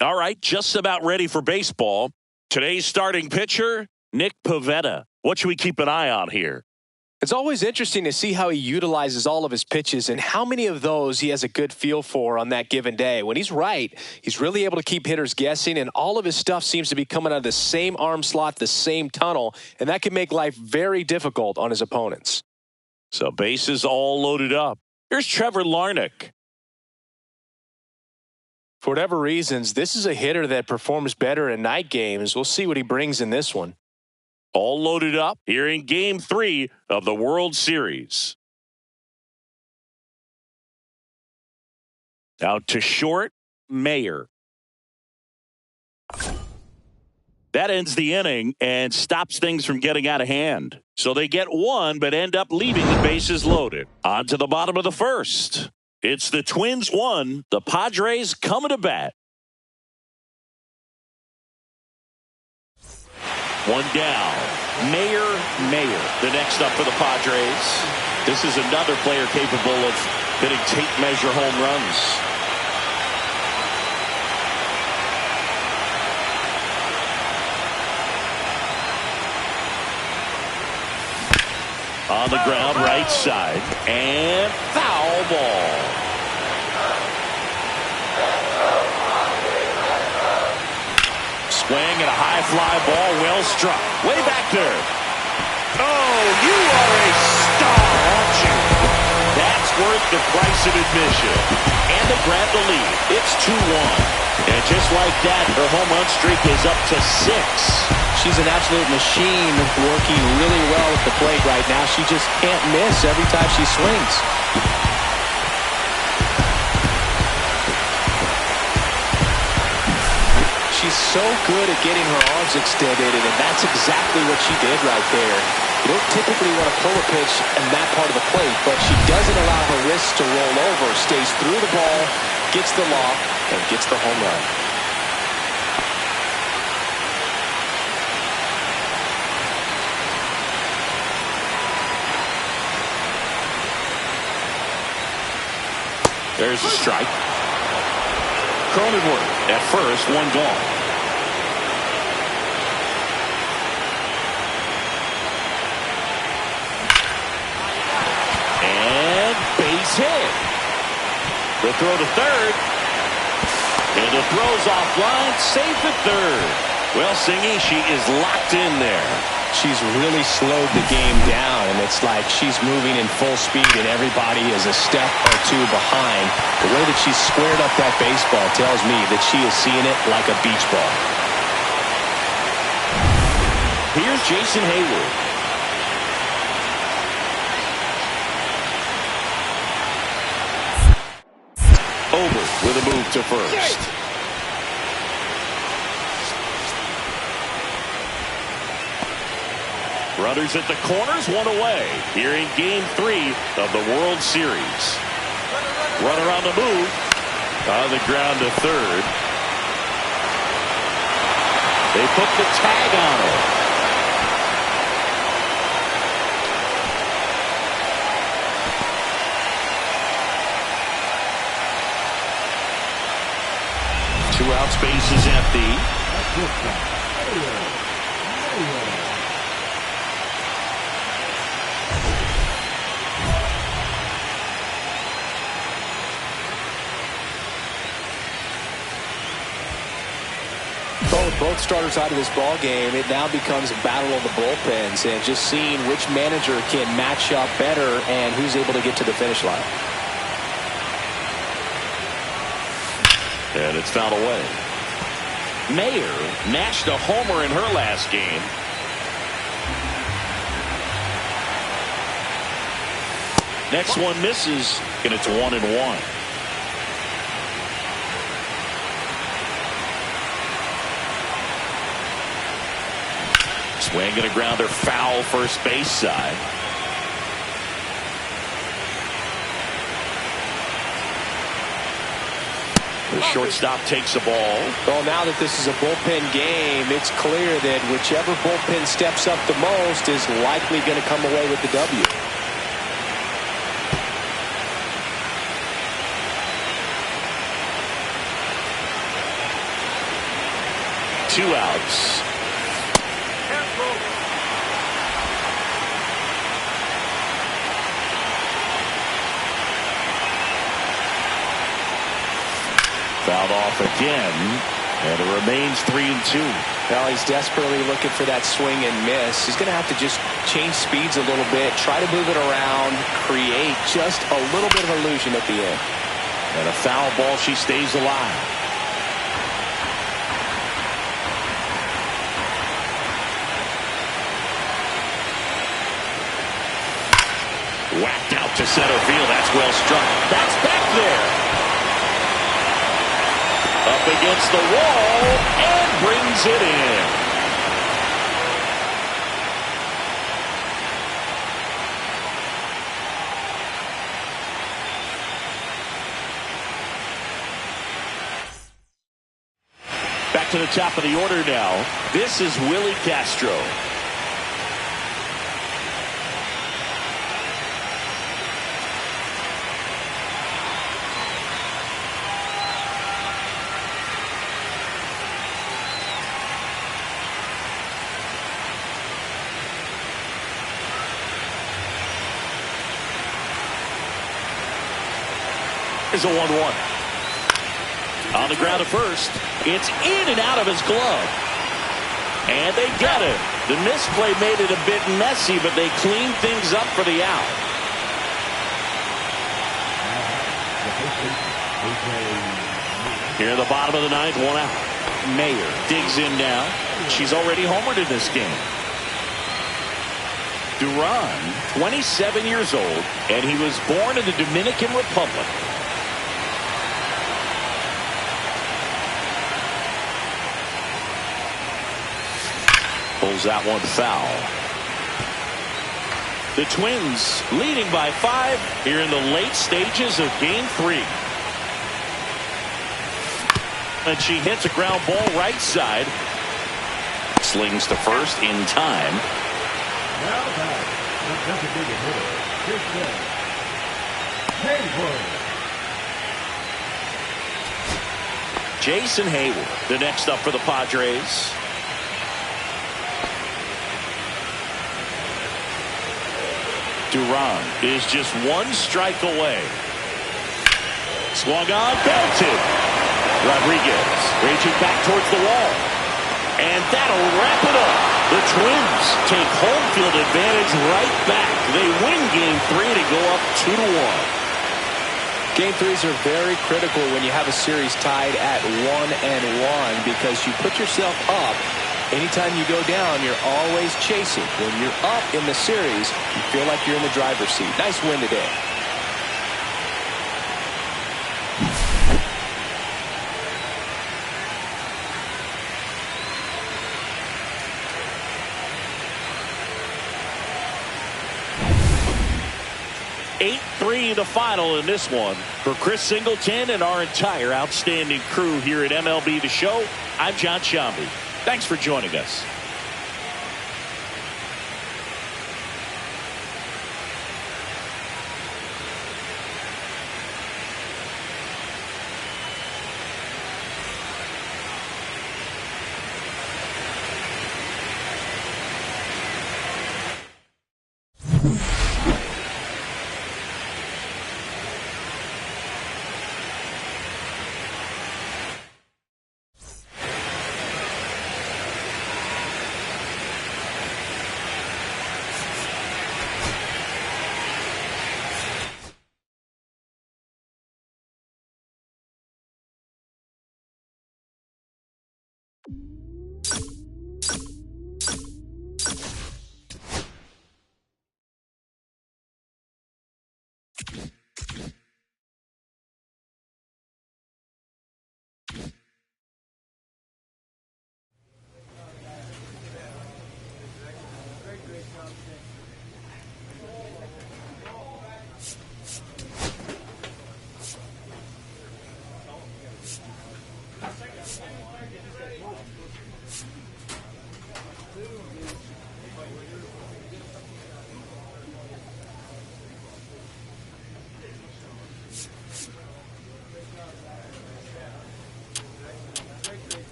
Speaker 1: All right, just about ready for baseball. Today's starting pitcher, Nick Pivetta. What should we keep an eye on here?
Speaker 2: It's always interesting to see how he utilizes all of his pitches and how many of those he has a good feel for on that given day. When he's right, he's really able to keep hitters guessing, and all of his stuff seems to be coming out of the same arm slot, the same tunnel, and that can make life very difficult on his opponents.
Speaker 1: So bases all loaded up. Here's Trevor Larnach.
Speaker 2: For whatever reasons, this is a hitter that performs better in night games. We'll see what he brings in this one.
Speaker 1: All loaded up here in Game 3 of the World Series. Out to short, Mayer. That ends the inning and stops things from getting out of hand. So they get one, but end up leaving the bases loaded. On to the bottom of the first. It's the Twins 1, the Padres coming to bat. One down. Mayer, the next up for the Padres. This is another player capable of hitting tape measure home runs. On the ground, right side, and foul ball. Swing and a high fly ball, well struck. Way back there. Oh, you are a star, aren't you? That's worth the price of admission. And they grab the lead. It's 2-1. And just like that, her home run streak is up to 6.
Speaker 3: She's an absolute machine, working really well at the plate right now. She just can't miss every time she swings.
Speaker 2: She's so good at getting her arms extended, and that's exactly what she did right there. You don't typically want to pull a pitch in that part of the plate, but she doesn't allow her wrists to roll over, stays through the ball, gets the loft, and gets the home run.
Speaker 1: There's a strike. Cronenworth at first, one gone. And base hit. The throw to third. And the throw's offline, safe at third. Well, Singy, she is locked in there.
Speaker 2: She's really slowed the game down, and it's like she's moving in full speed and everybody is a step or two behind. The way that she's squared up that baseball tells me that she is seeing it like a beach ball.
Speaker 1: Here's Jason Hayward. Over with a move to first. Runners at the corners, one away. Here in Game 3 of the World Series. Runner on the move. On the ground to third. They put the tag on her. outs, base is empty.
Speaker 2: Both starters out of this ball game. It now becomes a battle of the bullpens, and just seeing which manager can match up better and who's able to get to the finish line.
Speaker 1: And it's fouled away. Mayer mashed a homer in her last game. Next one misses, and it's 1-1. Swing and a grounder foul first base side. The shortstop takes the ball.
Speaker 2: Well, now that this is a bullpen game, it's clear that whichever bullpen steps up the most is likely going to come away with the W.
Speaker 1: Two outs. Fouled off again, and it remains 3-2.
Speaker 2: Well, he's desperately looking for that swing and miss. He's going to have to just change speeds a little bit, try to move it around, create just a little bit of illusion at the end.
Speaker 1: And a foul ball, she stays alive. Whacked out to center field. That's well struck. That's back there. Up against the wall and brings it in. Back to the top of the order now. This is Willie Castro. Is a 1-1. On the ground at first. It's in and out of his glove. And they get it. The misplay made it a bit messy, but they cleaned things up for the out. Here at the bottom of the ninth, 1 out. Mayer digs in now. She's already homered in this game. Duran, 27 years old, and he was born in the Dominican Republic. Pulls that one foul. The Twins leading by 5 here in the late stages of Game 3. And she hits a ground ball right side. Slings to first in time. Jason Hayward, the next up for the Padres. Duran is just 1 strike away. Swung on, belted. Rodriguez raging back towards the wall. And that'll wrap it up. The Twins take home field advantage right back. They win Game 3 to go up 2-1.
Speaker 2: Game 3s are very critical when you have a series tied at 1-1 because you put yourself up. Anytime you go down, you're always chasing. When you're up in the series, you feel like you're in the driver's seat. Nice win today.
Speaker 1: The final in this one. For Chris Singleton and our entire outstanding crew here at MLB The Show, I'm John Shambi. Thanks for joining us.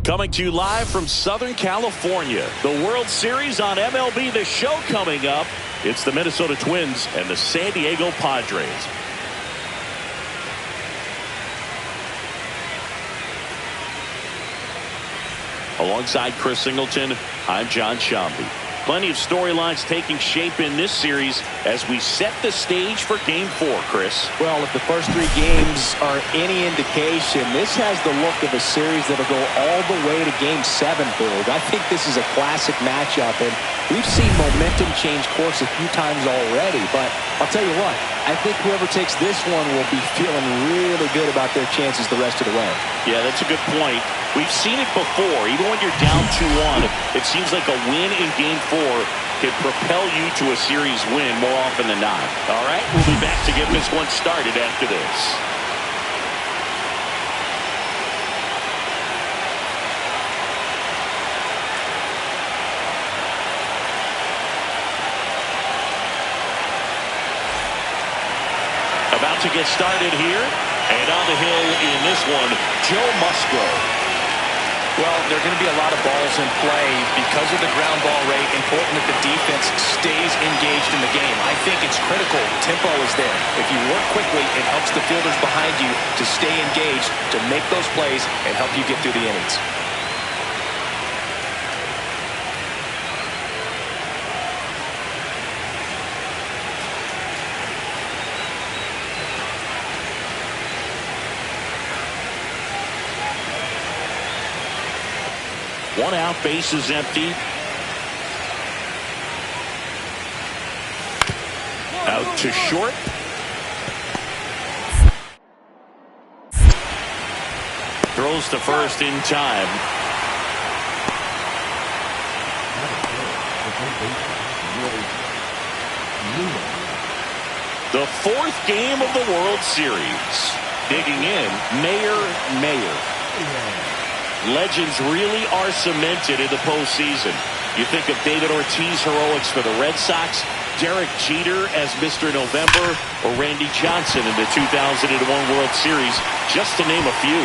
Speaker 1: Coming to you live from Southern California, the World Series on MLB The Show coming up. It's the Minnesota Twins and the San Diego Padres. Alongside Chris Singleton, I'm John Shambi. Plenty of storylines taking shape in this series as we set the stage for Game 4, Chris.
Speaker 2: Well, if the first three games are any indication, this has the look of a series that'll go all the way to Game 7, Boog. I think this is a classic matchup, and we've seen momentum change course a few times already, but I'll tell you what, I think whoever takes this one will be feeling really good about their chances the rest of the way.
Speaker 1: Yeah, that's a good point. We've seen it before. Even when you're down 2-1, it seems like a win in Game 4 can propel you to a series win more often than not. All right, we'll be back to get this one started after this. About to get started here, and on the hill in this one, Joe Musgrove.
Speaker 3: Well, there are going to be a lot of balls in play because of the ground ball rate. Important that the defense stays engaged in the game. I think it's critical. Tempo is there. If you work quickly, it helps the fielders behind you to stay engaged, to make those plays, and help you get through the innings.
Speaker 1: One out, base is empty. Out to short. Throws to first in time. The fourth game of the World Series. Digging in, Mayer. Legends really are cemented in the postseason. You think of David Ortiz heroics for the Red Sox. Derek Jeter as Mr. November, or Randy Johnson in the 2001 World Series, just to name a few.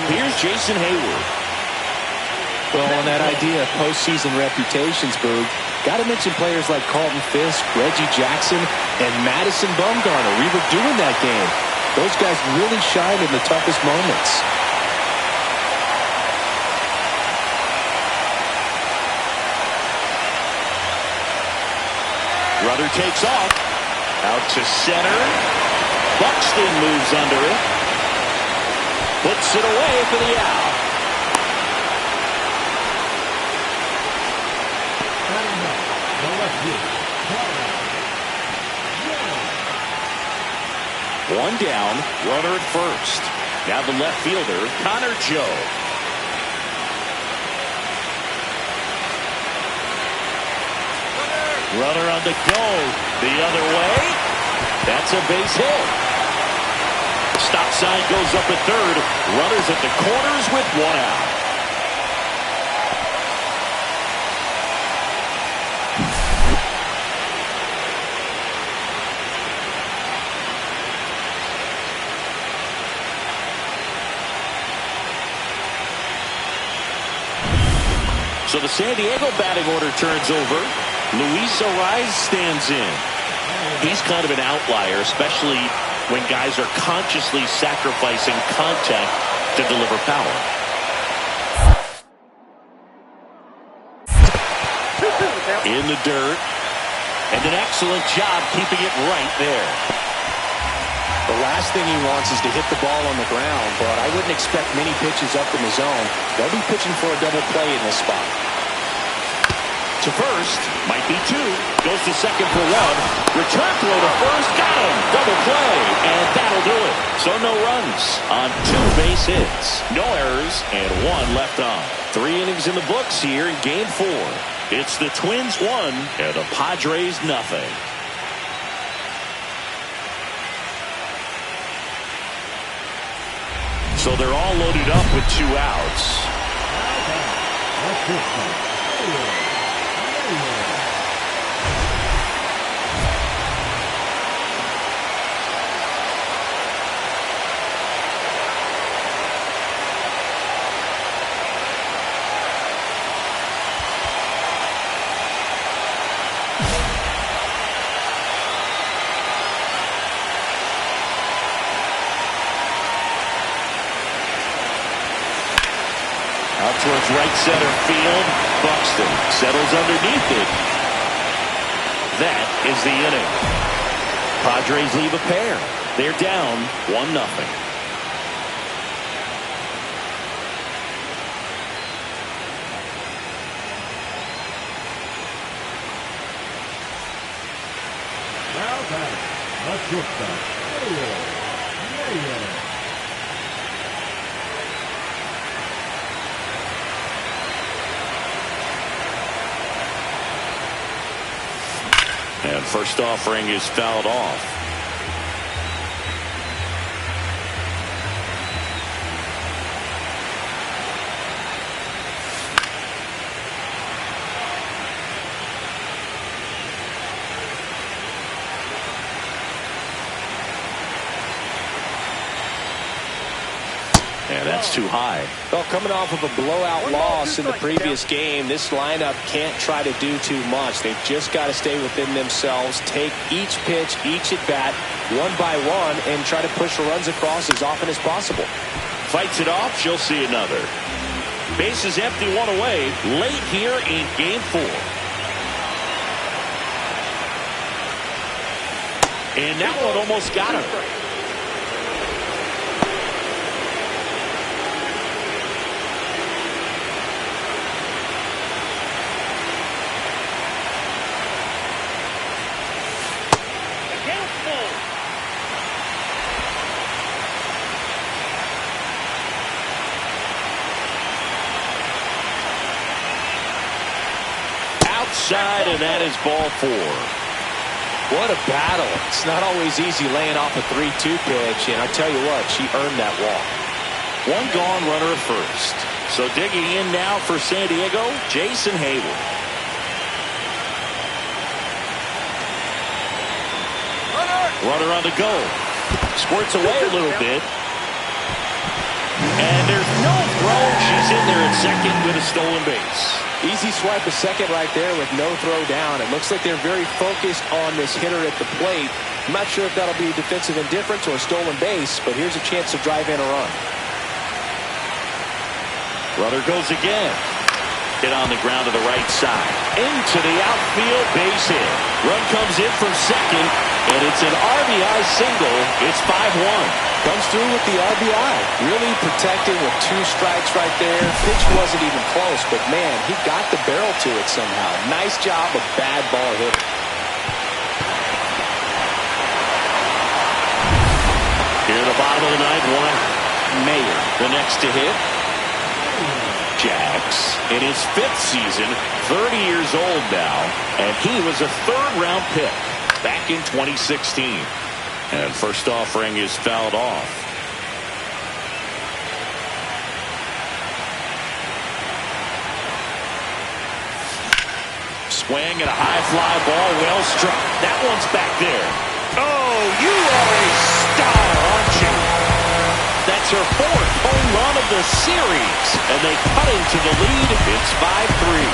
Speaker 1: Here's Jason Hayward.
Speaker 3: Well, on that idea of postseason reputations, Boog, got to mention players like Carlton Fisk, Reggie Jackson, and Madison Bumgarner. We were doing that game. Those guys really shined in the toughest moments.
Speaker 1: Rudder takes off. Out to center. Buxton moves under it. Puts it away for the out. One down, runner at first. Now the left fielder, Connor Joe. Runner on the go. The other way. That's a base hit. Stop sign goes up at third. Runners at the corners with one out. So the San Diego batting order turns over. Luis Ariz stands in. He's kind of an outlier, especially when guys are consciously sacrificing contact to deliver power. In the dirt. And an excellent job keeping it right there.
Speaker 2: The last thing he wants is to hit the ball on the ground, but I wouldn't expect many pitches up in the zone. They'll be pitching for a double play in this spot.
Speaker 1: To first, might be two. Goes to second for one. Return throw to first, got him. Double play, and that'll do it. So no runs on 2 base hits. No errors, and 1 left on. 3 innings in the books here in Game 4. It's the Twins 1 and the Padres nothing. So they're all loaded up with 2 outs. Out towards right center field. Buxton settles underneath it. That is the inning. Padres leave a pair. They're down 1-0. And first offering is fouled off. And that's too high.
Speaker 2: Well, coming off of a blowout loss in the previous game, this lineup can't try to do too much. They've just got to stay within themselves, take each pitch, each at-bat, one by one, and try to push the runs across as often as possible.
Speaker 1: Fights it off, she'll see another. Base is empty, 1 away, late here in Game 4. And that one almost got him. Outside, and that is ball 4.
Speaker 2: What a battle. It's not always easy laying off a 3-2 pitch, and I tell you what, she earned that walk.
Speaker 1: One gone, runner at first. So digging in now for San Diego, Jason Hayward. Runner on the go. Squirts away a little bit. And there's no throw. She's in there at second with a stolen base.
Speaker 2: Easy swipe a second right there with no throw down. It looks like they're very focused on this hitter at the plate. I'm not sure if that'll be defensive indifference or a stolen base, but here's a chance to drive in a run.
Speaker 1: Runner goes again. Hit on the ground to the right side. Into the outfield, base hit. Run comes in from second, and it's an RBI single. It's 5-1.
Speaker 2: Comes through with the RBI. Really protecting with 2 strikes right there. Pitch wasn't even close, but man, he got the barrel to it somehow. Nice job of bad ball hitting.
Speaker 1: Here in the bottom of the ninth, one. Mayer, the next to hit. Jax, in his 5th season, 30 years old now, and he was a 3rd-round pick back in 2016. And first offering is fouled off. Swing and a high fly ball, well struck. That one's back there. Oh, you are a star, aren't you? That's her 4th home run of the series. And they cut into the lead. It's 5-3.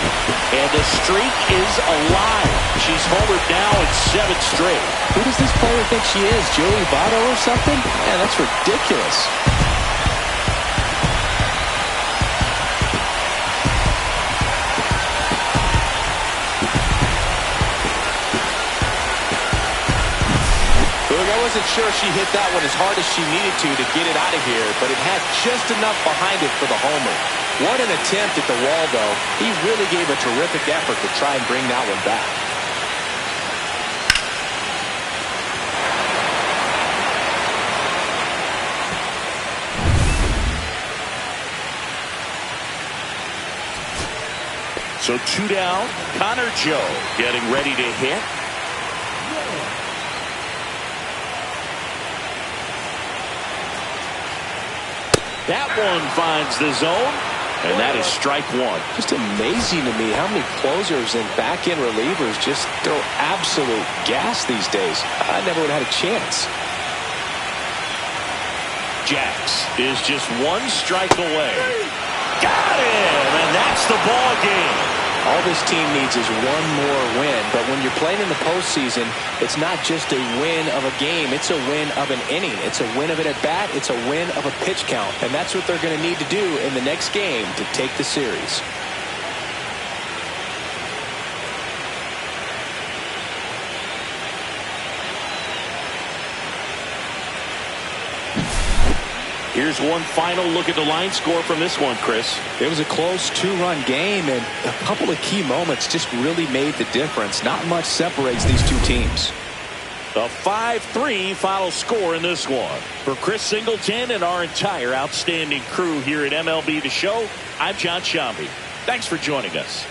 Speaker 1: And the streak is alive. She's homered now in 7 straight.
Speaker 2: Who does this player think she is? Joey Votto or something? Man, that's ridiculous. I wasn't sure she hit that one as hard as she needed to get it out of here, but it had just enough behind it for the homer. What an attempt at the wall, though. He really gave a terrific effort to try and bring that one back.
Speaker 1: So 2 down. Connor Joe getting ready to hit. That one finds the zone, and that is strike 1.
Speaker 2: Just amazing to me how many closers and back-end relievers just throw absolute gas these days. I never would have had a chance.
Speaker 1: Jax is just 1 strike away. Got him, and that's the ball game.
Speaker 2: All this team needs is 1 more win, but when you're playing in the postseason, it's not just a win of a game, it's a win of an inning. It's a win of an at-bat, it's a win of a pitch count, and that's what they're going to need to do in the next game to take the series.
Speaker 1: Here's one final look at the line score from this one, Chris.
Speaker 2: It was a close 2-run game, and a couple of key moments just really made the difference. Not much separates these 2 teams.
Speaker 1: A 5-3 final score in this one. For Chris Singleton and our entire outstanding crew here at MLB The Show, I'm John Shambi. Thanks for joining us.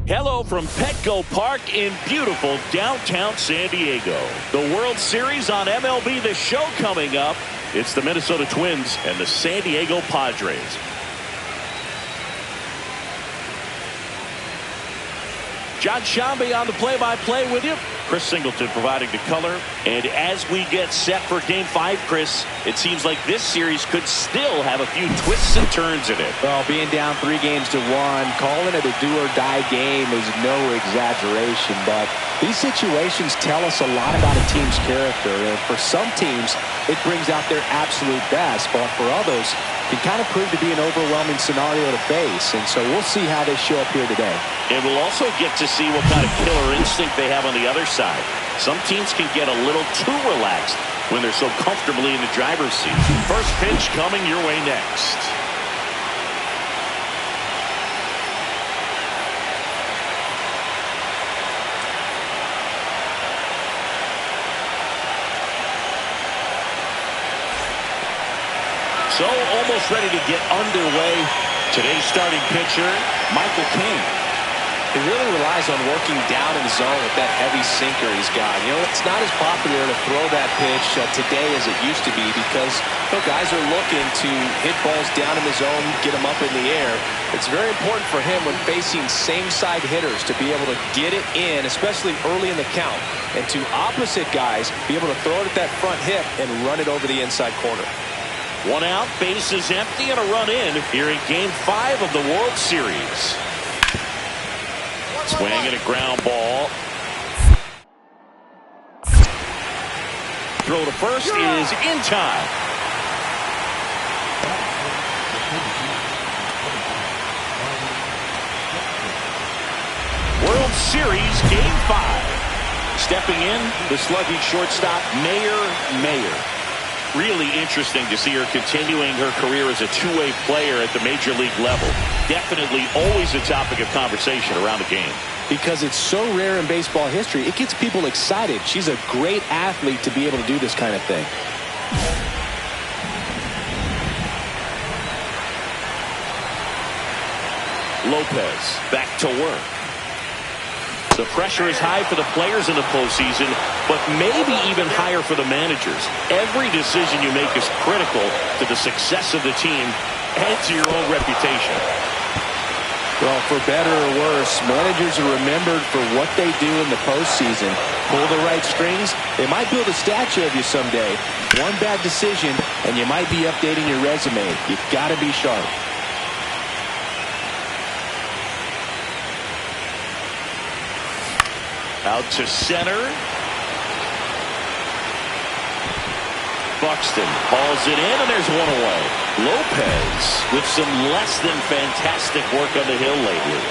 Speaker 1: Hello from Petco Park in beautiful downtown San Diego. The World Series on MLB The Show coming up. It's the Minnesota Twins and the San Diego Padres. John Shambi on the play-by-play with you. Chris Singleton providing the color. And as we get set for Game 5, Chris, it seems like this series could still have a few twists and turns in it.
Speaker 2: Well, being down 3-1, calling it a do-or-die game is no exaggeration. But these situations tell us a lot about a team's character. And for some teams, it brings out their absolute best. But for others, it can kind of prove to be an overwhelming scenario to face. And so we'll see how they show up here today.
Speaker 1: And we'll also get to see what kind of killer instinct they have on the other side. Some teams can get a little too relaxed when they're so comfortably in the driver's seat. First pitch coming your way next. So almost ready to get underway. Today's starting pitcher, Michael King.
Speaker 2: He really relies on working down in the zone with that heavy sinker he's got. You know, it's not as popular to throw that pitch today as it used to be because guys are looking to hit balls down in the zone, get them up in the air. It's very important for him when facing same-side hitters to be able to get it in, especially early in the count, and to opposite guys be able to throw it at that front hip and run it over the inside corner.
Speaker 1: One out, base is empty, and a run in here in Game 5 of the World Series. Swing and a ground ball. Throw to first is in time. World Series Game 5. Stepping in, the slugging shortstop, Mayer. Really interesting to see her continuing her career as a two-way player at the major league level. Definitely always a topic of conversation around the game.
Speaker 2: Because it's so rare in baseball history, it gets people excited. She's a great athlete to be able to do this kind of thing.
Speaker 1: Lopez back to work. The pressure is high for the players in the postseason, but maybe even higher for the managers. Every decision you make is critical to the success of the team and to your own reputation.
Speaker 2: Well, for better or worse, managers are remembered for what they do in the postseason. Pull the right strings, they might build a statue of you someday. One bad decision, and you might be updating your resume. You've got to be sharp.
Speaker 1: Out to center. Buxton hauls it in, and there's one away. Lopez with some less than fantastic work on the hill lately.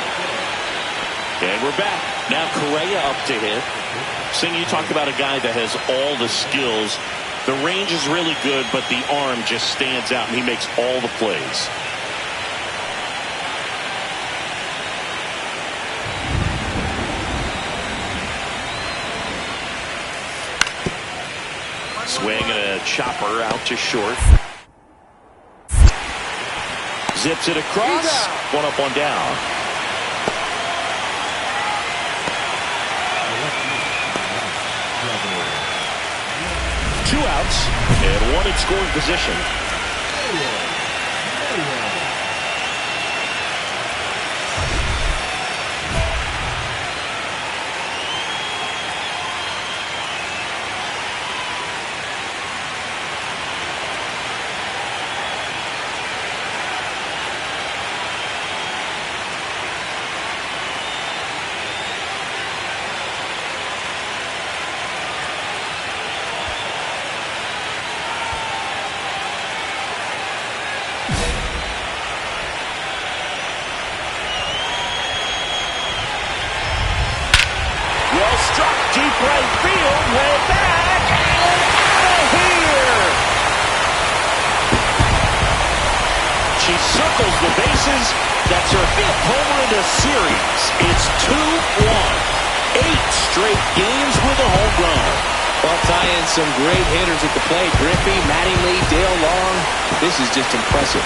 Speaker 1: And we're back. Now Correa up to hit. Sing, you talk about a guy that has all the skills. The range is really good, but the arm just stands out, and he makes all the plays. Swing and a chopper out to short. Zips it across. One up, one down. Two outs and one in scoring position. Deep right field, way back, and out of here! She circles the bases. That's her 5th homer in the series. It's 2-1. 8 straight games with a home run.
Speaker 2: Well, tie in some great hitters at the plate. Griffey, Mattingly, Dale Long. This is just impressive.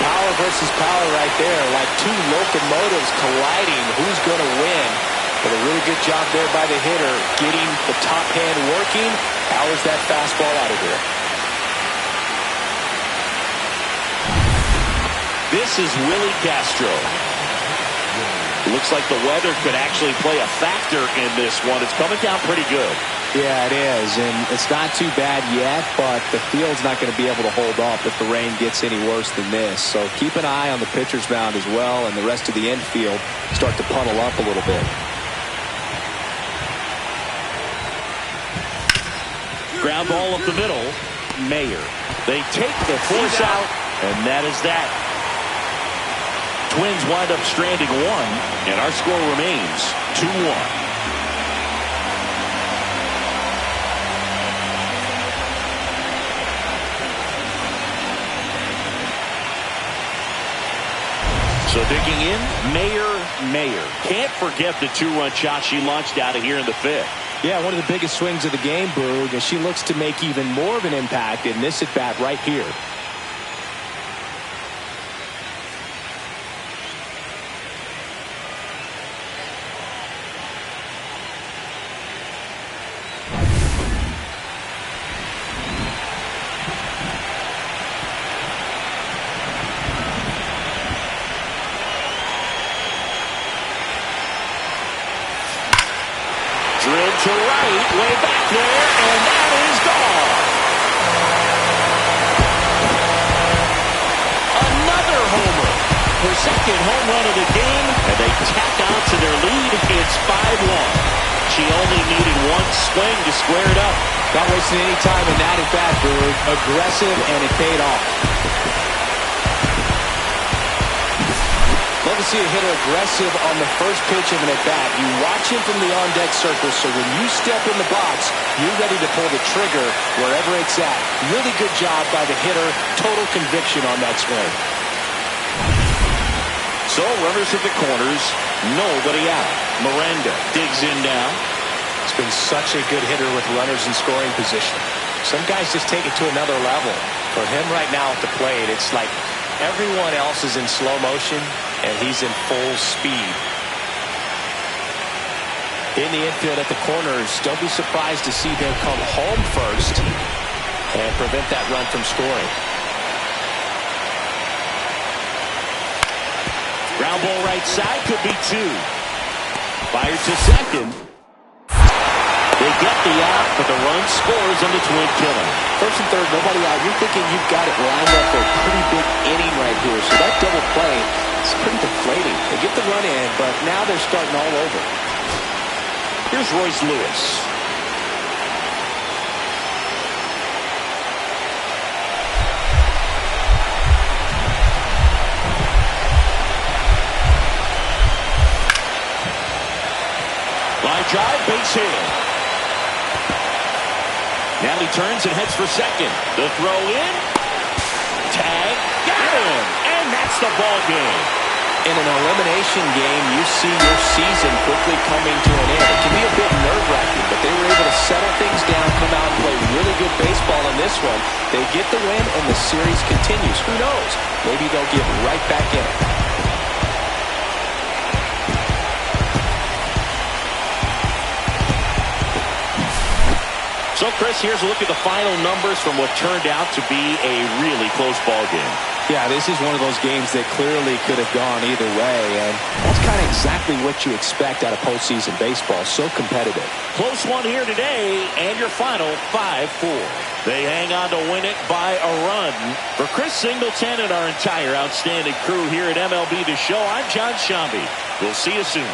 Speaker 1: Power
Speaker 2: power versus power right there, like two locomotives colliding. Who's going to win? But a really good job there by the hitter, getting the top hand working. Powers that fastball out of here.
Speaker 1: This is Willie Castro. Looks like the weather could actually play a factor in this one. It's coming down pretty good.
Speaker 3: Yeah, it is, and it's not too bad yet, but the field's not going to be able to hold up if the rain gets any worse than this. So keep an eye on the pitcher's mound as well, and the rest of the infield start to puddle up a little bit.
Speaker 1: Ground ball up the middle. Mayer. They take the force out, and that is that. Twins wind up stranding one, and our score remains 2-1. So digging in, Mayer. Can't forget the two-run shot she launched out of here in the fifth.
Speaker 2: Yeah, one of the biggest swings of the game, Boog, and she looks to make even more of an impact in this at-bat right here.
Speaker 1: Drilled to right, way back there, and that is gone. Another homer. Her second home run of the game, and they tack on to their lead. It's 5-1. She only needed one swing to square it up.
Speaker 2: Not wasting any time in that at-bat, Boog. Aggressive, and it paid off. Love to see a hitter aggressive on the first pitch of an at-bat. You watch him from the on-deck circle, so when you step in the box, you're ready to pull the trigger wherever it's at. Really good job by the hitter. Total conviction on that swing.
Speaker 1: So runners at the corners, nobody out. Miranda digs in now.
Speaker 2: It's been such a good hitter with runners in scoring position. Some guys just take it to another level. For him right now at the plate, it's like everyone else is in slow motion, and he's in full speed. In the infield at the corners, don't be surprised to see them come home first and prevent that run from scoring.
Speaker 1: Ground ball right side, could be two. Fired to second. They get the out, but the run scores on the twin killer.
Speaker 2: First and third, nobody out. You're thinking you've got it lined up for a pretty big inning right here. So that double play is pretty deflating. They get the run in, but now they're starting all over.
Speaker 1: Here's Royce Lewis. Line drive, base hit. Now he turns and heads for second. The throw in. Tag. Got him. And that's the ball game.
Speaker 2: In an elimination game, you see your season quickly coming to an end. It can be a bit nerve-wracking, but they were able to settle things down, come out and play really good baseball in this one. They get the win, and the series continues. Who knows? Maybe they'll get right back in it.
Speaker 1: So, Chris, here's a look at the final numbers from what turned out to be a really close ball game.
Speaker 2: Yeah, this is one of those games that clearly could have gone either way, and that's kind of exactly what you expect out of postseason baseball. So competitive.
Speaker 1: Close one here today, and your final 5-4. They hang on to win it by a run. For Chris Singleton and our entire outstanding crew here at MLB The Show, I'm John Shambi. We'll see you soon.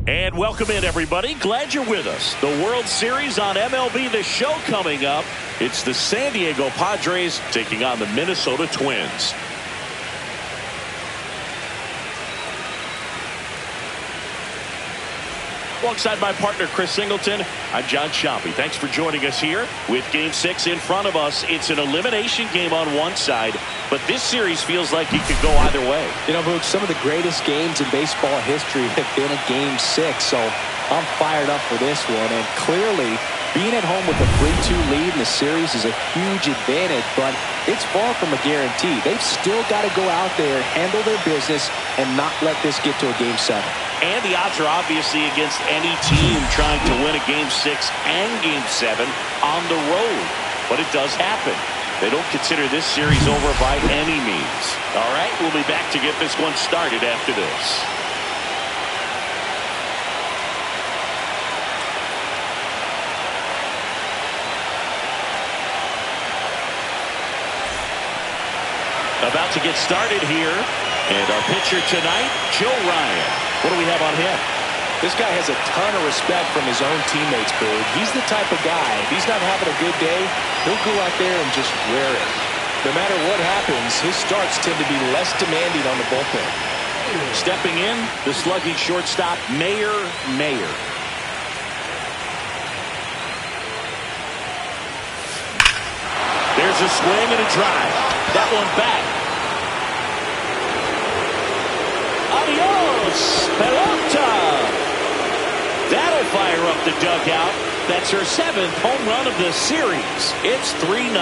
Speaker 1: And welcome in, everybody. Glad you're with us. The World Series on MLB The Show coming up. It's the San Diego Padres taking on the Minnesota Twins. Alongside my partner, Chris Singleton, I'm John Chompy. Thanks for joining us here with Game 6 in front of us. It's an elimination game on one side, but this series feels like it could go either way.
Speaker 2: You know, Boog, some of the greatest games in baseball history have been a Game 6, so I'm fired up for this one. And clearly, being at home with a 3-2 lead in the series is a huge advantage, but it's far from a guarantee. They've still got to go out there, handle their business, and not let this get to a Game 7.
Speaker 1: And the odds are obviously against any team trying to win a Game 6 and Game 7 on the road. But it does happen. They don't consider this series over by any means. All right, we'll be back to get this one started after this. About to get started here. And our pitcher tonight, Joe Ryan. What do we have on him?
Speaker 2: This guy has a ton of respect from his own teammates, Boog. He's the type of guy, if he's not having a good day, he'll go out there and just wear it. No matter what happens, his starts tend to be less demanding on the bullpen.
Speaker 1: Stepping in, the slugging shortstop, Mayer. There's a swing and a drive. That one back. Adios, pelota. That'll fire up the dugout. That's her 7th home run of the series. It's 3-0.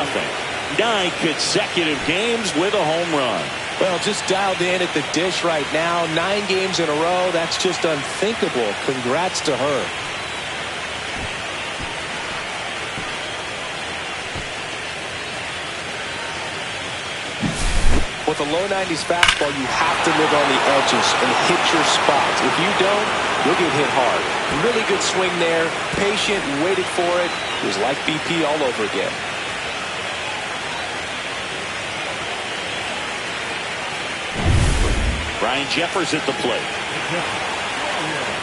Speaker 1: 9 consecutive games with a home run.
Speaker 2: Well, just dialed in at the dish right now. 9 games in a row. That's just unthinkable. Congrats to her. a low 90s fastball, you have to live on the edges and hit your spots. If you don't, you'll get hit hard. Really good swing there. Patient, waited for it. It was like BP all over again.
Speaker 1: Ryan Jeffers at the plate.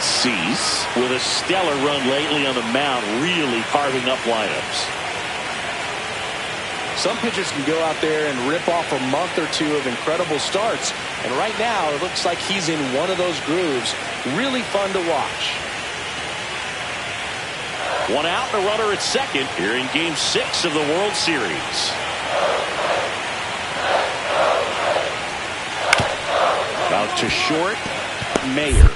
Speaker 1: Cease with a stellar run lately on the mound, really carving up lineups.
Speaker 2: Some pitchers can go out there and rip off a month or two of incredible starts. And right now, it looks like he's in one of those grooves. Really fun to watch.
Speaker 1: One out and a runner at second here in Game 6 of the World Series. Out to short, Mayer.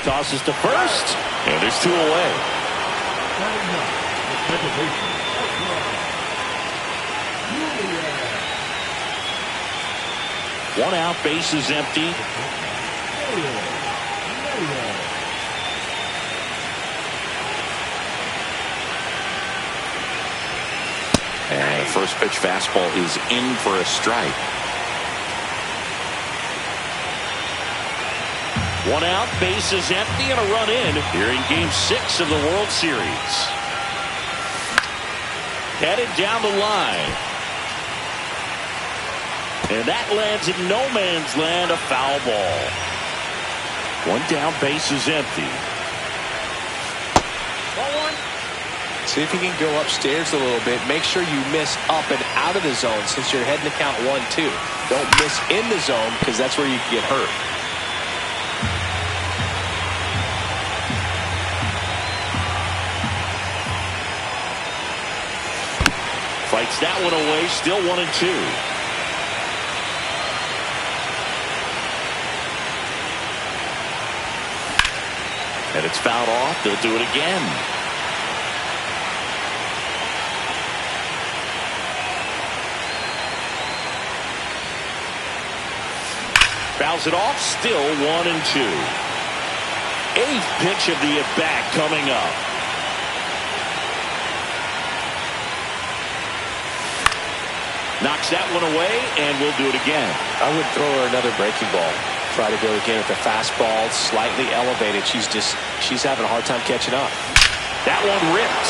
Speaker 1: Tosses to first, and there's 2 away. One out, bases empty. And first pitch fastball is in for a strike. One out, bases empty, and a run in here in Game 6 of the World Series. Headed down the line. And that lands in no man's land, a foul ball. One down, bases empty.
Speaker 2: See if you can go upstairs a little bit. Make sure you miss up and out of the zone since you're heading to count 1-2. Don't miss in the zone because that's where you can get hurt.
Speaker 1: Fights that one away, still 1-2. And it's fouled off. They'll do it again. Fouls it off, still 1-2. 8th pitch of the at-bat coming up. Knocks that one away, and we'll do it again.
Speaker 2: I would throw her another breaking ball. Try to go again with the fastball, slightly elevated. She's having a hard time catching up.
Speaker 1: That one ripped.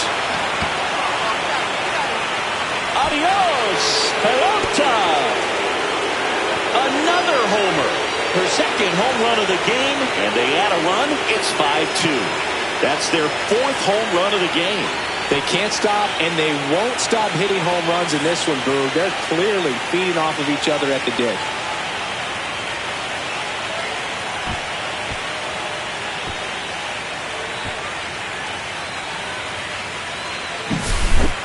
Speaker 1: Adios, pelota. Another homer. Her second home run of the game, and they add a run. It's 5-2. That's their 4th home run of the game.
Speaker 2: They can't stop, and they won't stop hitting home runs in this one, Boo. They're clearly feeding off of each other at the dig.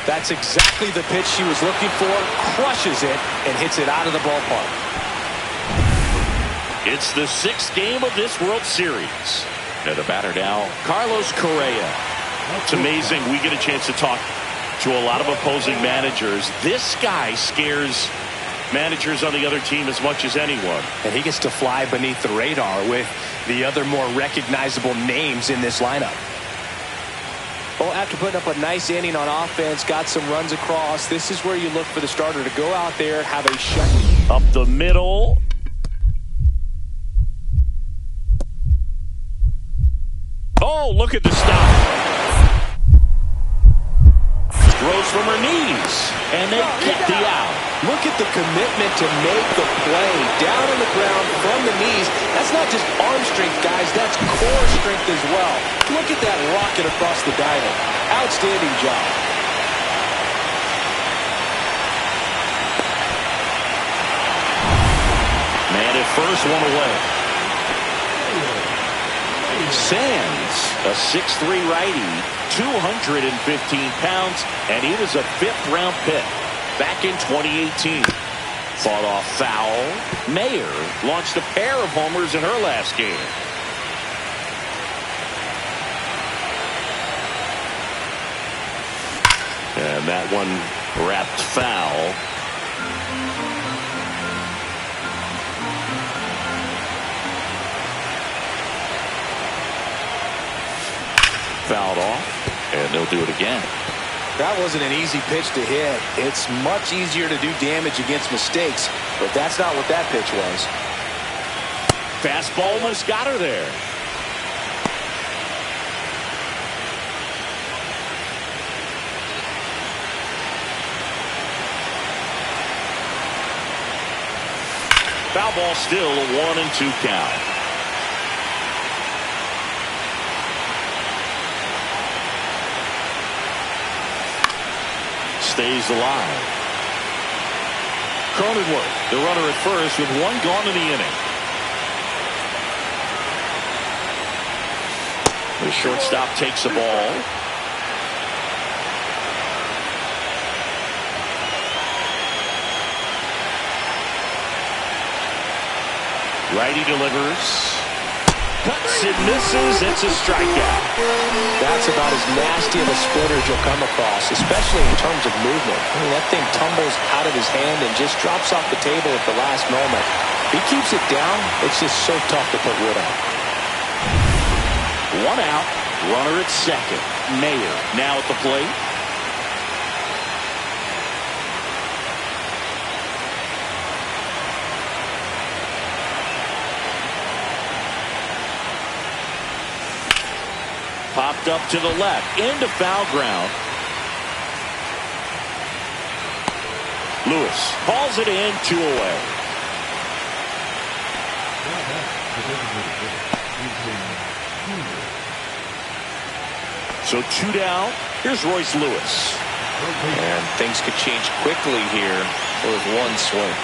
Speaker 2: That's exactly the pitch she was looking for. Crushes it and hits it out of the ballpark.
Speaker 1: It's the 6th game of this World Series. And the batter now, Carlos Correa. It's amazing. We get a chance to talk to a lot of opposing managers. This guy scares managers on the other team as much as anyone.
Speaker 2: And he gets to fly beneath the radar with the other more recognizable names in this lineup. Well, after putting up a nice inning on offense, got some runs across, this is where you look for the starter to go out there, have a shot.
Speaker 1: Up the middle. Oh, look at the stop. Throws from her knees, and they get the out.
Speaker 2: Look at the commitment to make the play. Down on the ground from the knees. That's not just arm strength, guys. That's core strength as well. Look at that rocket across the diamond. Outstanding job.
Speaker 1: Man at first, one away. Sands, a 6'3" righty, 215 pounds, and he was a 5th-round pick back in 2018. Fought off foul. Mayer launched a pair of homers in her last game. And that one wrapped foul. Fouled off, and they'll do it again.
Speaker 2: That wasn't an easy pitch to hit. It's much easier to do damage against mistakes, but that's not what that pitch was.
Speaker 1: Fastball almost got her there. Foul ball, still a 1-2 count. Stays alive. Cronenworth, the runner at first with one gone in the inning. The shortstop takes the ball. Righty delivers. Cuts and misses. It's a strikeout.
Speaker 2: That's about as nasty of a splinter as you'll come across, especially in terms of movement. I mean, that thing tumbles out of his hand and just drops off the table at the last moment. If he keeps it down, it's just so tough to put wood on.
Speaker 1: One out. Runner at second. Mayer now at the plate. Popped up to the left, into foul ground. Lewis hauls it in, 2 away. So 2 down. Here's Royce Lewis.
Speaker 2: And things could change quickly here with one swing.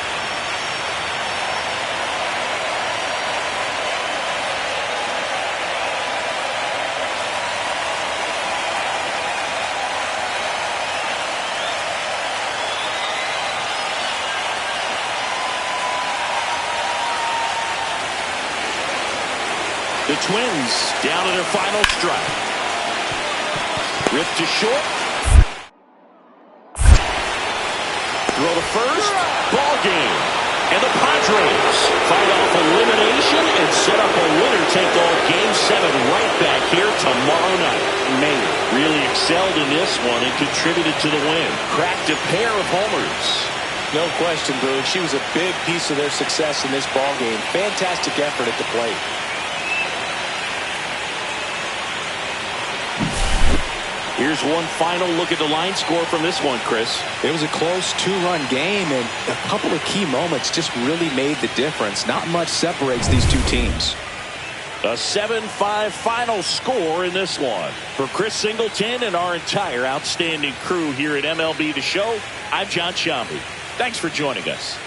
Speaker 1: The Twins down to their final strike. Ripped to short. Throw to first. Ball game. And the Padres fight off elimination and set up a winner-take-all Game 7 right back here tomorrow night. Mayer really excelled in this one and contributed to the win. Cracked a pair of homers.
Speaker 2: No question, Boone. She was a big piece of their success in this ball game. Fantastic effort at the plate.
Speaker 1: Here's one final look at the line score from this one, Chris.
Speaker 4: It was a close 2-run game, and a couple of key moments just really made the difference. Not much separates these two teams.
Speaker 1: A 7-5 final score in this one. For Chris Singleton and our entire outstanding crew here at MLB The Show, I'm John Shambi. Thanks for joining us.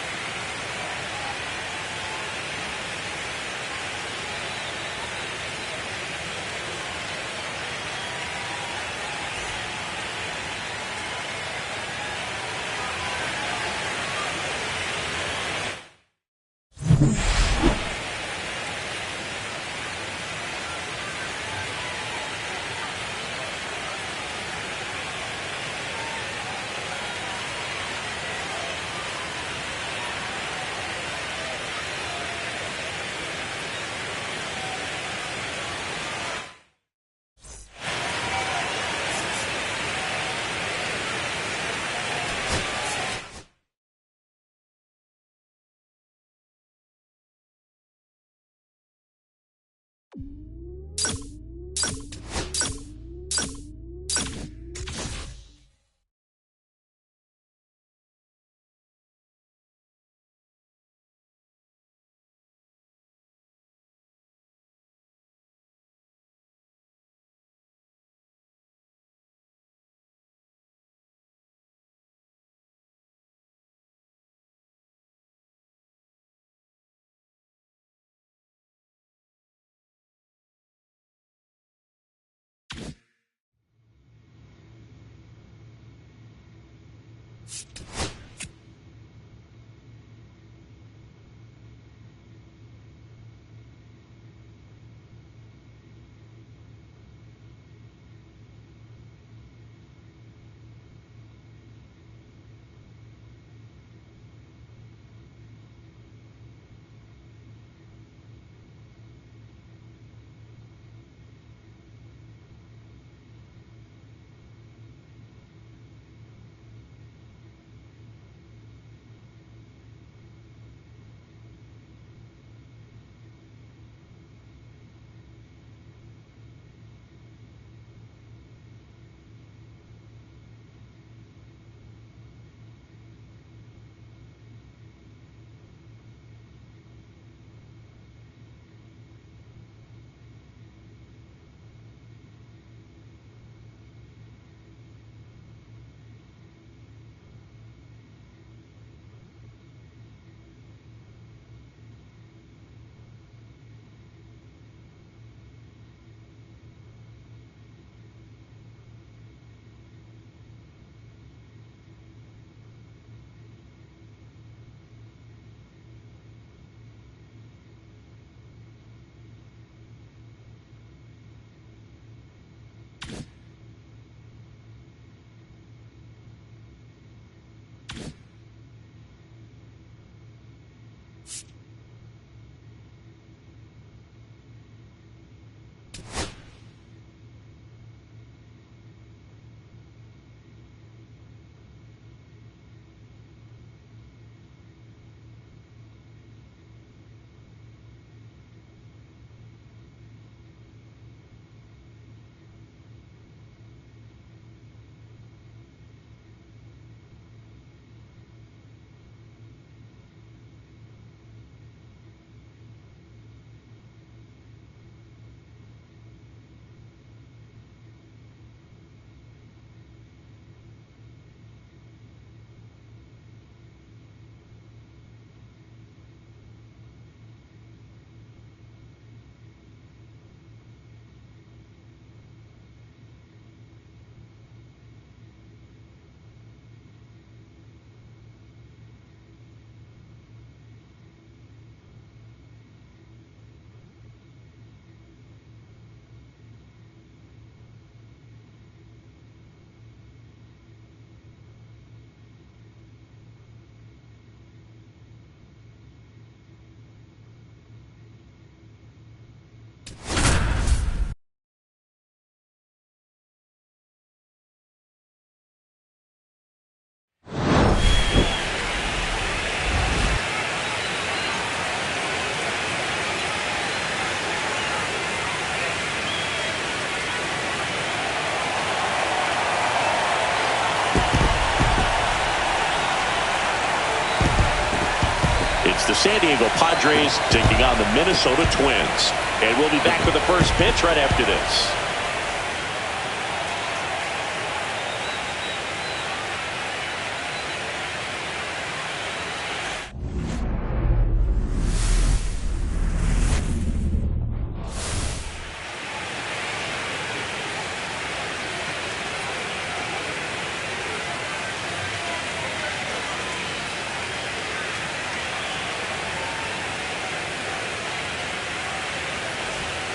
Speaker 1: It's the San Diego Padres taking on the Minnesota Twins. And we'll be back with the first pitch right after this.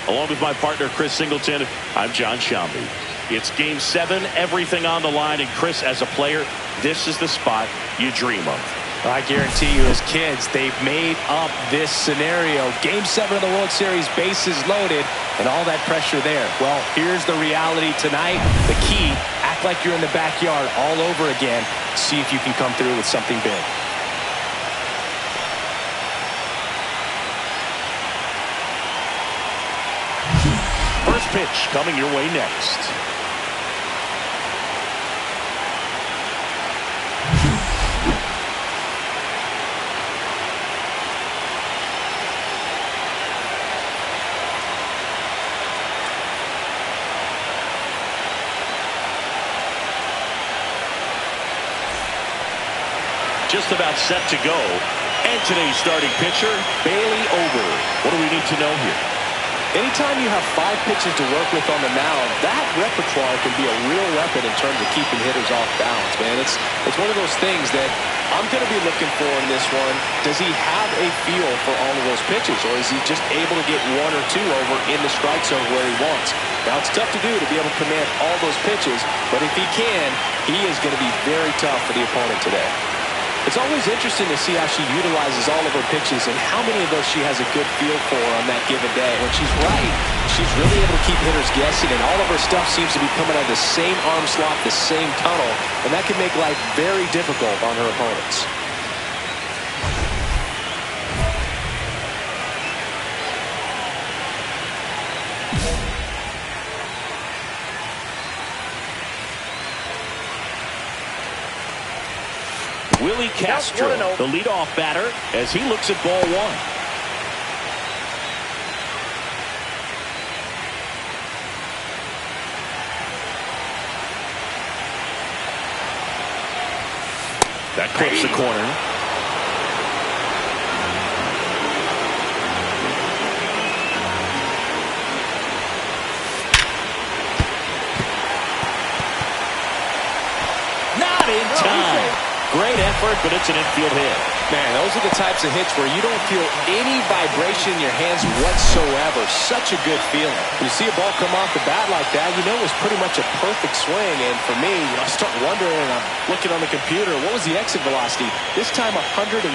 Speaker 1: Along with my partner, Chris Singleton, I'm John Shambi. It's Game 7, everything on the line. And Chris, as a player, this is the spot you dream of.
Speaker 2: I guarantee you, as kids, they've made up this scenario. Game 7 of the World Series, bases loaded, and all that pressure there. Well, here's the reality tonight. The key, act like you're in the backyard all over again. See if you can come through with something big.
Speaker 1: First pitch coming your way next. Just about set to go. And today's starting pitcher, Bailey Over. What do we need to know here?
Speaker 2: Anytime you have 5 pitches to work with on the mound, that repertoire can be a real weapon in terms of keeping hitters off balance, man. It's one of those things that I'm going to be looking for in this one. Does he have a feel for all of those pitches, or is he just able to get 1 or 2 over in the strike zone where he wants? Now, it's tough to do to be able to command all those pitches, but if he can, he is going to be very tough for the opponent today. It's always interesting to see how she utilizes all of her pitches and how many of those she has a good feel for on that given day. When she's right, she's really able to keep hitters guessing, and all of her stuff seems to be coming out of the same arm slot, the same tunnel, and that can make life very difficult on her opponents.
Speaker 1: Willie Castro, the leadoff batter, as he looks at ball 1. That clips the corner. Not in time. Great effort, but it's an infield hit.
Speaker 2: Man, those are the types of hits where you don't feel any vibration in your hands whatsoever. Such a good feeling. When you see a ball come off the bat like that, you know it was pretty much a perfect swing. And for me, I start wondering, and I'm looking on the computer, what was the exit velocity? This time 106.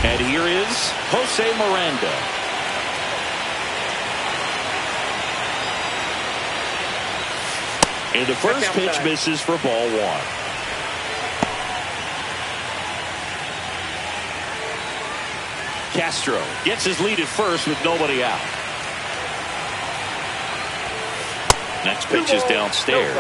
Speaker 1: And here is Jose Miranda. And the first pitch misses for ball 1. Castro gets his lead at first with nobody out. Next pitch is downstairs.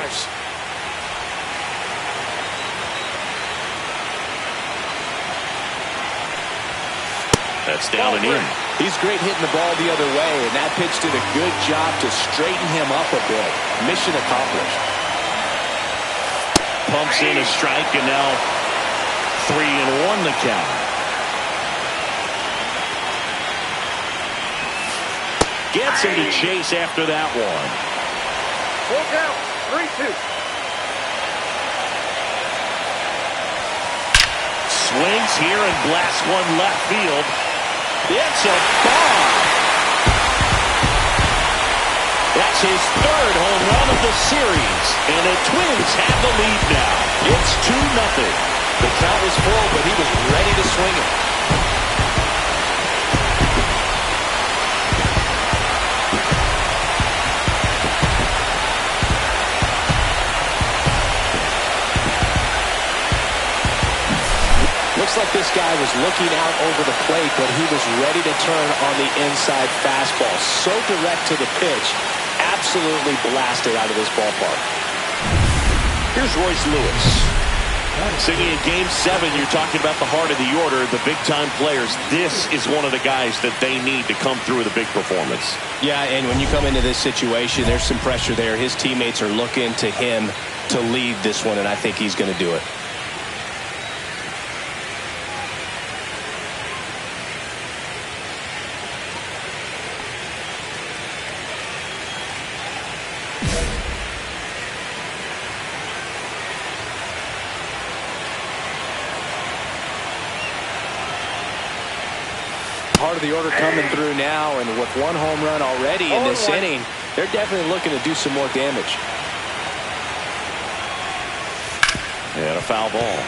Speaker 1: That's down and in.
Speaker 2: He's great hitting the ball the other way, and that pitch did a good job to straighten him up a bit. Mission accomplished.
Speaker 1: Pumps in a strike, and now 3-1 the count. Gets him to chase after that one.
Speaker 5: Full count, 3-2.
Speaker 1: Swings here and blasts one left field. It's a bomb. That's his 3rd home run of the series. And the Twins have the lead now. It's 2-0.
Speaker 2: The count was full, but he was ready to swing it. Looks like this guy was looking out over the plate, but he was ready to turn on the inside fastball. So direct to the pitch. Absolutely blasted out of this ballpark.
Speaker 1: Here's Royce Lewis. Singing in Game 7, you're talking about the heart of the order, the big-time players. This is one of the guys that they need to come through with a big performance.
Speaker 3: Yeah, and when you come into this situation, there's some pressure there. His teammates are looking to him to lead this one, and I think he's going to do it.
Speaker 2: Part of the order coming through now, and with one home run already in this inning, they're definitely looking to do some more damage.
Speaker 1: And a foul ball.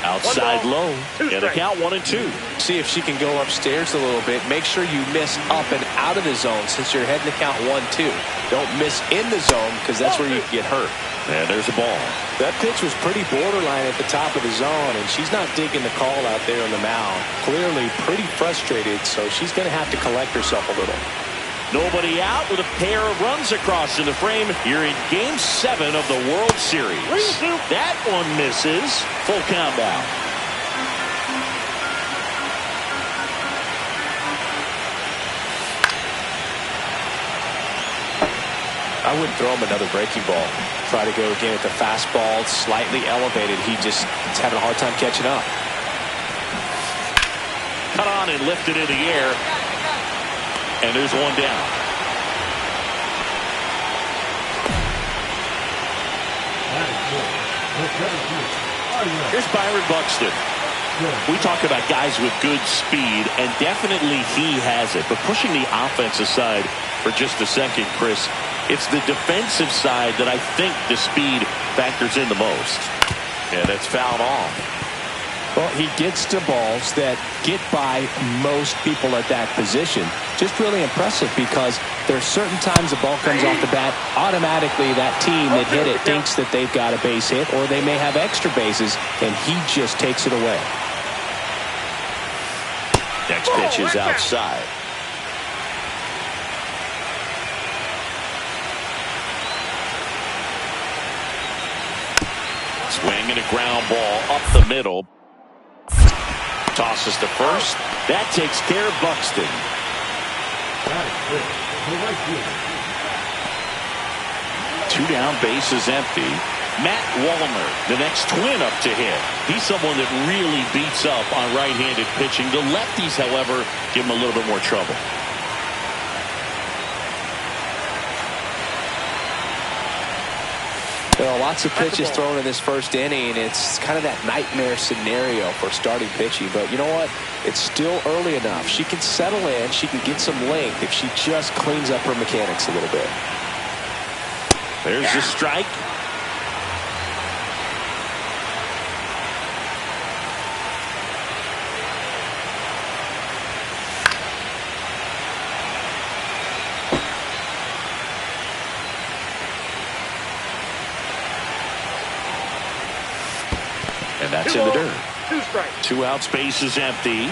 Speaker 1: Outside low, and the count 1-2.
Speaker 2: See if she can go upstairs a little bit. Make sure you miss up and out of the zone since you're heading to count 1-2. Don't miss in the zone because that's where you can get hurt.
Speaker 1: And there's a ball.
Speaker 2: That pitch was pretty borderline at the top of the zone, and she's not digging the call out there on the mound. Clearly pretty frustrated, so she's going to have to collect herself a little.
Speaker 1: Nobody out with a pair of runs across in the frame. You're in Game 7 of the World Series. That one misses. Full countdown.
Speaker 2: I wouldn't throw him another breaking ball. Try to go again with the fastball, slightly elevated. He's having a hard time catching up.
Speaker 1: Cut on and lifted in the air. And there's one down. Here's Byron Buxton. We talk about guys with good speed, and definitely he has it. But pushing the offense aside for just a second, Chris, it's the defensive side that I think the speed factors in the most. And it's fouled off.
Speaker 3: Well, he gets to balls that get by most people at that position. Just really impressive because there's certain times the ball comes off the bat, automatically that team that hit it thinks that they've got a base hit or they may have extra bases, and he just takes it away.
Speaker 1: Next pitch is outside. Swing and a ground ball up the middle. Tosses to first. That takes care of Buxton. Two down, bases empty. Matt Wallner, the next twin up to hit. He's someone that really beats up on right-handed pitching. The lefties, however, give him a little bit more trouble.
Speaker 2: There are lots of pitches thrown in this first inning. It's kind of that nightmare scenario for starting pitching. But you know what? It's still early enough. She can settle in. She can get some length if she just cleans up her mechanics a little bit.
Speaker 1: There's the strike. And that's in the dirt.
Speaker 5: 2 strikes.
Speaker 1: 2 outs, base is empty.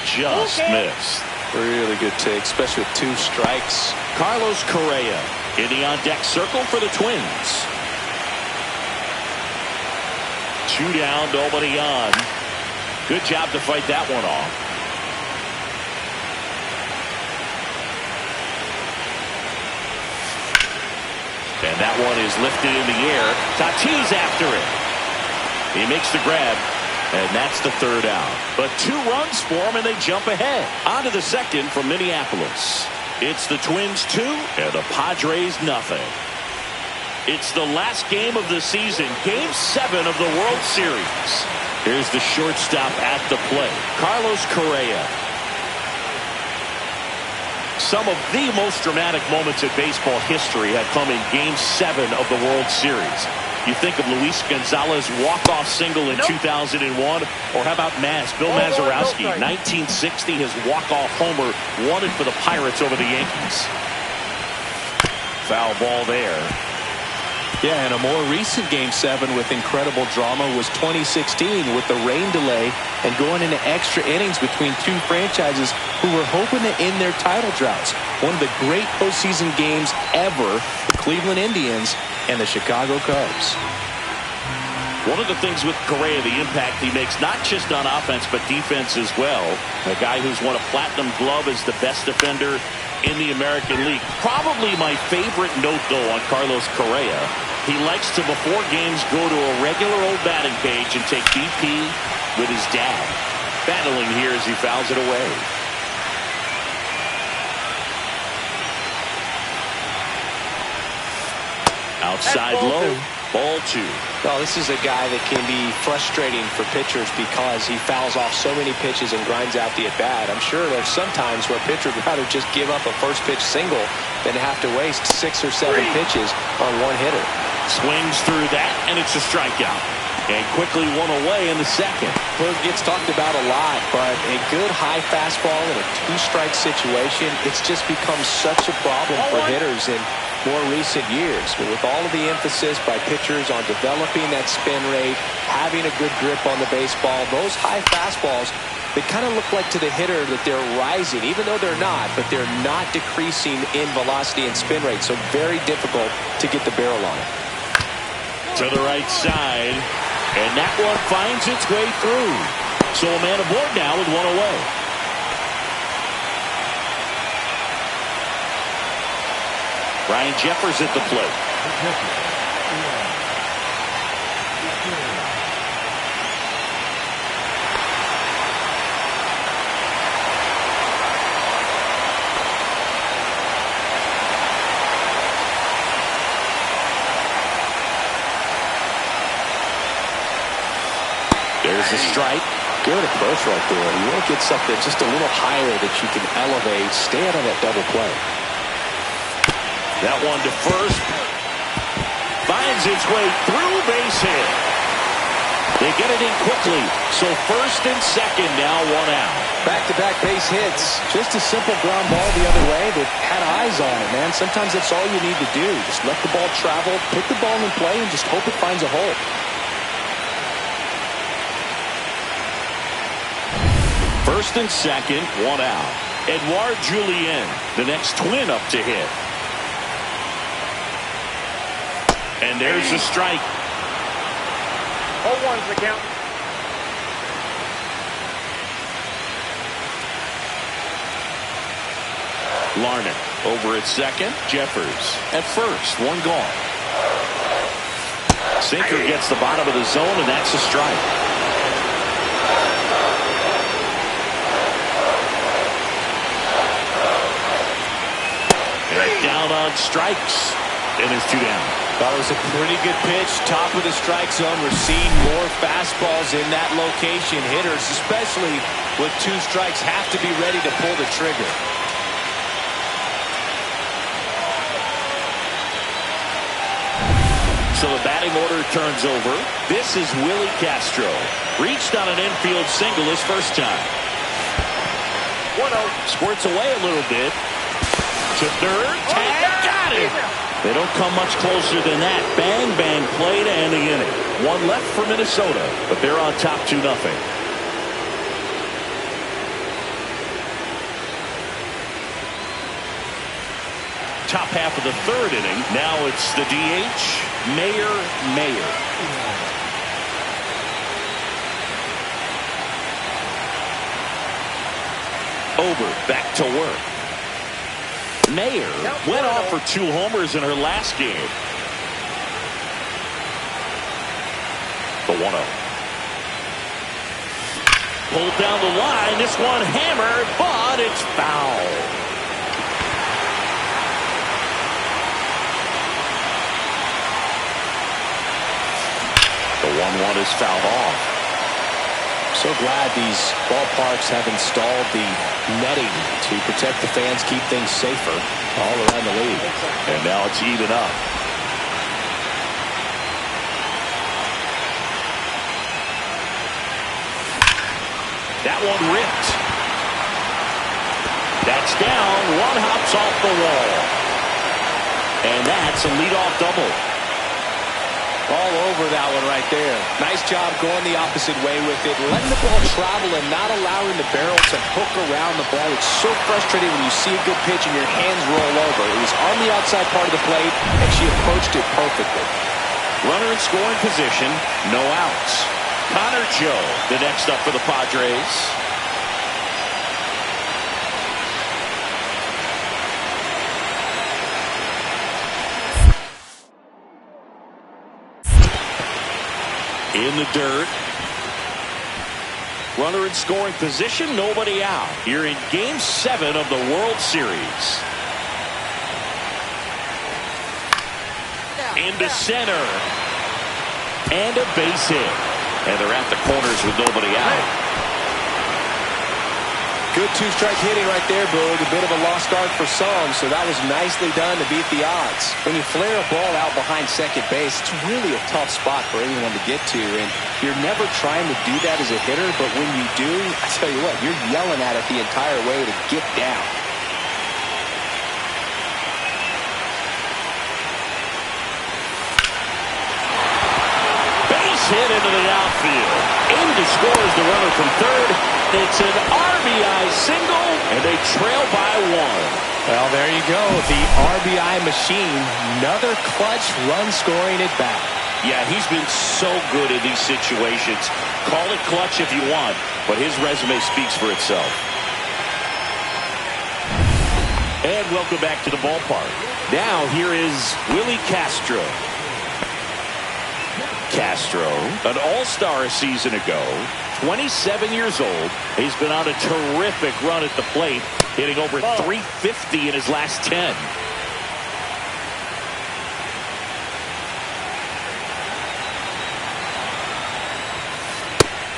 Speaker 1: Just missed.
Speaker 2: Really good take, especially with 2 strikes.
Speaker 1: Carlos Correa in the on-deck circle for the Twins. 2 down, nobody on. Good job to fight that one off. And that one is lifted in the air. Tatis after it. He makes the grab, and that's the 3rd out. But 2 runs for him, and they jump ahead. On to the 2nd from Minneapolis. It's the Twins 2, and the Padres nothing. It's the last game of the season, Game 7 of the World Series. Here's the shortstop at the plate, Carlos Correa. Some of the most dramatic moments in baseball history have come in Game 7 of the World Series. You think of Luis Gonzalez's walk-off single in 2001, or how about Bill Mazeroski, 1960, his walk-off homer won it for the Pirates over the Yankees. Foul ball there.
Speaker 3: Yeah, and a more recent Game 7 with incredible drama was 2016 with the rain delay and going into extra innings between two franchises who were hoping to end their title droughts. One of the great postseason games ever, the Cleveland Indians and the Chicago Cubs.
Speaker 1: One of the things with Correa, the impact he makes, not just on offense, but defense as well. A guy who's won a platinum glove as the best defender in the American League. Probably my favorite note, though, on Carlos Correa. He likes to, before games, go to a regular old batting cage and take BP with his dad. Battling here as he fouls it away. Outside low. Ball 2.
Speaker 2: Well, this is a guy that can be frustrating for pitchers because he fouls off so many pitches and grinds out the at-bat. I'm sure there's some times where a pitcher would rather just give up a first pitch single than have to waste 6 or 7 pitches on one hitter.
Speaker 1: Swings through that, and it's a strikeout. And quickly one away in the second.
Speaker 2: Well, it gets talked about a lot, but a good high fastball in a 2-strike situation, it's just become such a problem for hitters in more recent years. But with all of the emphasis by pitchers on developing that spin rate, having a good grip on the baseball, those high fastballs, they kind of look like to the hitter that they're rising, even though they're not, but they're not decreasing in velocity and spin rate, so very difficult to get the barrel on it.
Speaker 1: To the right side, and that one finds its way through. So a man aboard now with one away. Ryan Jeffers at the plate. There's a strike.
Speaker 2: Good approach right there. You want to get something just a little higher that you can elevate. Stay out of that double play.
Speaker 1: That one to first. Finds its way through, base hit. They get it in quickly. So first and second now, one out.
Speaker 2: Back-to-back base hits. Just a simple ground ball the other way that had eyes on it, man. Sometimes that's all you need to do. Just let the ball travel, put the ball in play, and just hope it finds a hole.
Speaker 1: First and second, one out. Edouard Julien, the next twin up to hit. And there's a strike.
Speaker 5: 0-1's the count.
Speaker 1: Larned over at second. Jeffers at first. One gone. Sinker gets the bottom of the zone, and that's a strike. And down on strikes. And there's 2 down.
Speaker 3: That was a pretty good pitch. Top of the strike zone. We're seeing more fastballs in that location. Hitters, especially with 2 strikes, have to be ready to pull the trigger.
Speaker 1: So the batting order turns over. This is Willie Castro. Reached on an infield single his first time. 1-0. Squirts away a little bit. To third. Tag. Got it. They don't come much closer than that. Bang, bang play to end the inning. One left for Minnesota, but they're on top 2-0. Top half of the third inning. Now it's the DH, Mayer. Over, back to work. Mayer went off for 2 homers in her last game. The 1-0. Pulled down the line. This one hammered, but it's foul. The 1-1 is fouled off.
Speaker 2: So glad these ballparks have installed the netting to protect the fans, keep things safer all around the league.
Speaker 1: And now it's even up. That one ripped. That's down. One hops off the wall. And that's a leadoff double.
Speaker 2: All over that one right there. Nice job going the opposite way with it, letting the ball travel and not allowing the barrel to hook around the ball. It's so frustrating when you see a good pitch and your hands roll over. It was on the outside part of the plate, and she approached it perfectly.
Speaker 1: Runner in scoring position, no outs. Connor Joe, the next up for the Padres. In the dirt. Runner in scoring position, nobody out. You're in Game 7 of the World Series. Into center. And a base hit. And they're at the corners with nobody out.
Speaker 2: Good two-strike hitting right there, Boog. A bit of a lost start for some, so that was nicely done to beat the odds. When you flare a ball out behind second base, it's really a tough spot for anyone to get to, and you're never trying to do that as a hitter, but when you do, I tell you what, you're yelling at it the entire way to get down.
Speaker 1: Base hit into the outfield. In to scores the runner from third. It's an RBI single, and they trail by one.
Speaker 2: Well, there you go. The RBI machine. Another clutch run scoring at bat.
Speaker 1: Yeah, he's been so good in these situations. Call it clutch if you want, but his resume speaks for itself. And welcome back to the ballpark. Now here is Willie Castro. Castro, an all-star a season ago, 27 years old. He's been on a terrific run at the plate, hitting over 350 in his last 10.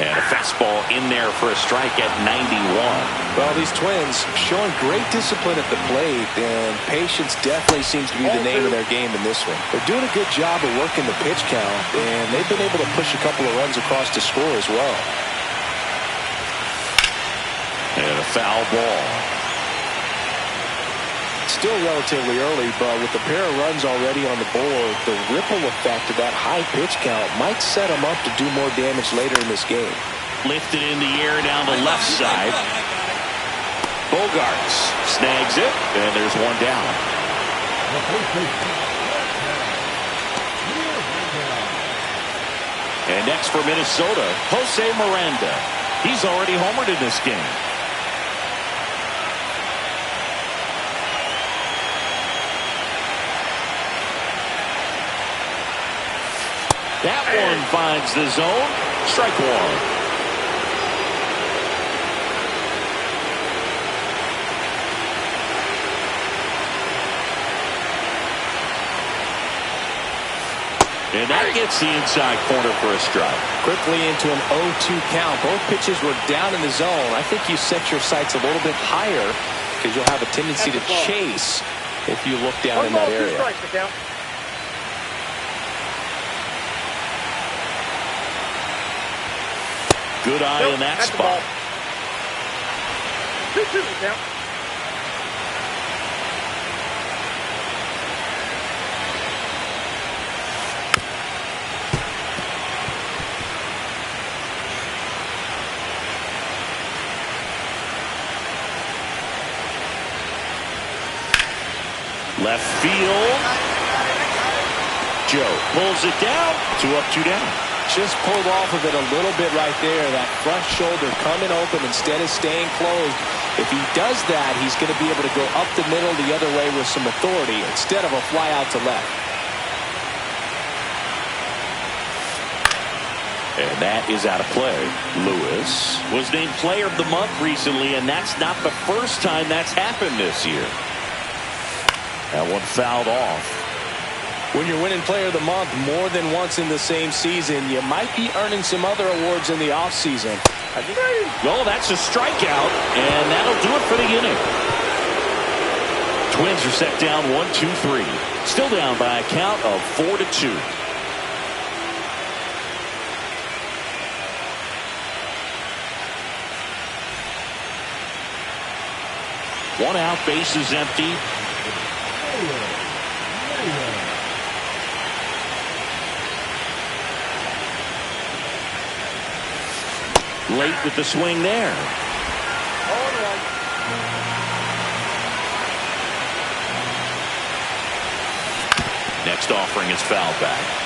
Speaker 1: And a fastball in there for a strike at 91.
Speaker 2: Well, these Twins showing great discipline at the plate, and patience definitely seems to be the name of their game in this one. They're doing a good job of working the pitch count, and they've been able to push a couple of runs across to score as well.
Speaker 1: And a foul ball.
Speaker 2: Still relatively early, but with a pair of runs already on the board, the ripple effect of that high pitch count might set them up to do more damage later in this game.
Speaker 1: Lifted in the air down the left side. Bogarts snags it, and there's one down. And next for Minnesota, Jose Miranda. He's already homered in this game. That one finds the zone. Strike one. And that gets the inside corner for a strike.
Speaker 2: Quickly into an 0-2 count. Both pitches were down in the zone. I think you set your sights a little bit higher because you'll have a tendency to chase if you look down in that area.
Speaker 1: Good eye in that spot.
Speaker 5: 2-2 count.
Speaker 1: Left field. Joe pulls it down. 2 up, 2 down.
Speaker 2: Just pulled off of it a little bit right there. That front shoulder coming open instead of staying closed. If he does that, he's going to be able to go up the middle the other way with some authority instead of a fly out to left.
Speaker 1: And that is out of play. Lewis was named Player of the Month recently, and that's not the first time that's happened this year. That one fouled off.
Speaker 2: When you're winning Player of the Month more than once in the same season, you might be earning some other awards in the offseason.
Speaker 1: Well, that's a strikeout, and that'll do it for the inning. Twins are set down 1-2-3. Still down by a count of 4-2. One out, base is empty. late with the swing there. Next offering is fouled back.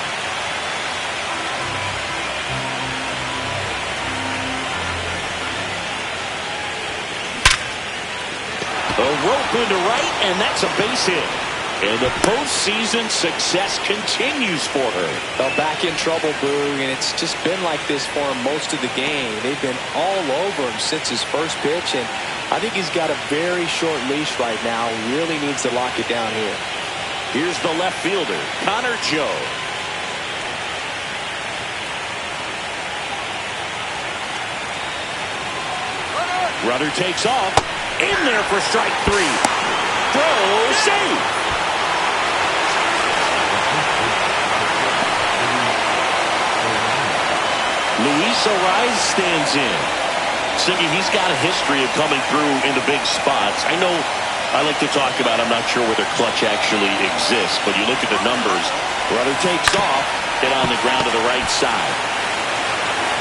Speaker 1: A rope into right, and that's a base hit. And the postseason success continues for her.
Speaker 4: Well, back in trouble, Boog, and it's just been like this for him most of the game. They've been all over him since his first pitch, and I think he's got a very short leash right now. Really needs to lock it down here.
Speaker 1: Here's the left fielder, Connor Joe. Runner takes off. In there for strike three. Throw, save. Luis Ariz stands in. Siggy, he's got a history of coming through in the big spots. I know I like to talk about, I'm not sure whether clutch actually exists, but you look at the numbers. Runner takes off, hit on the ground to the right side.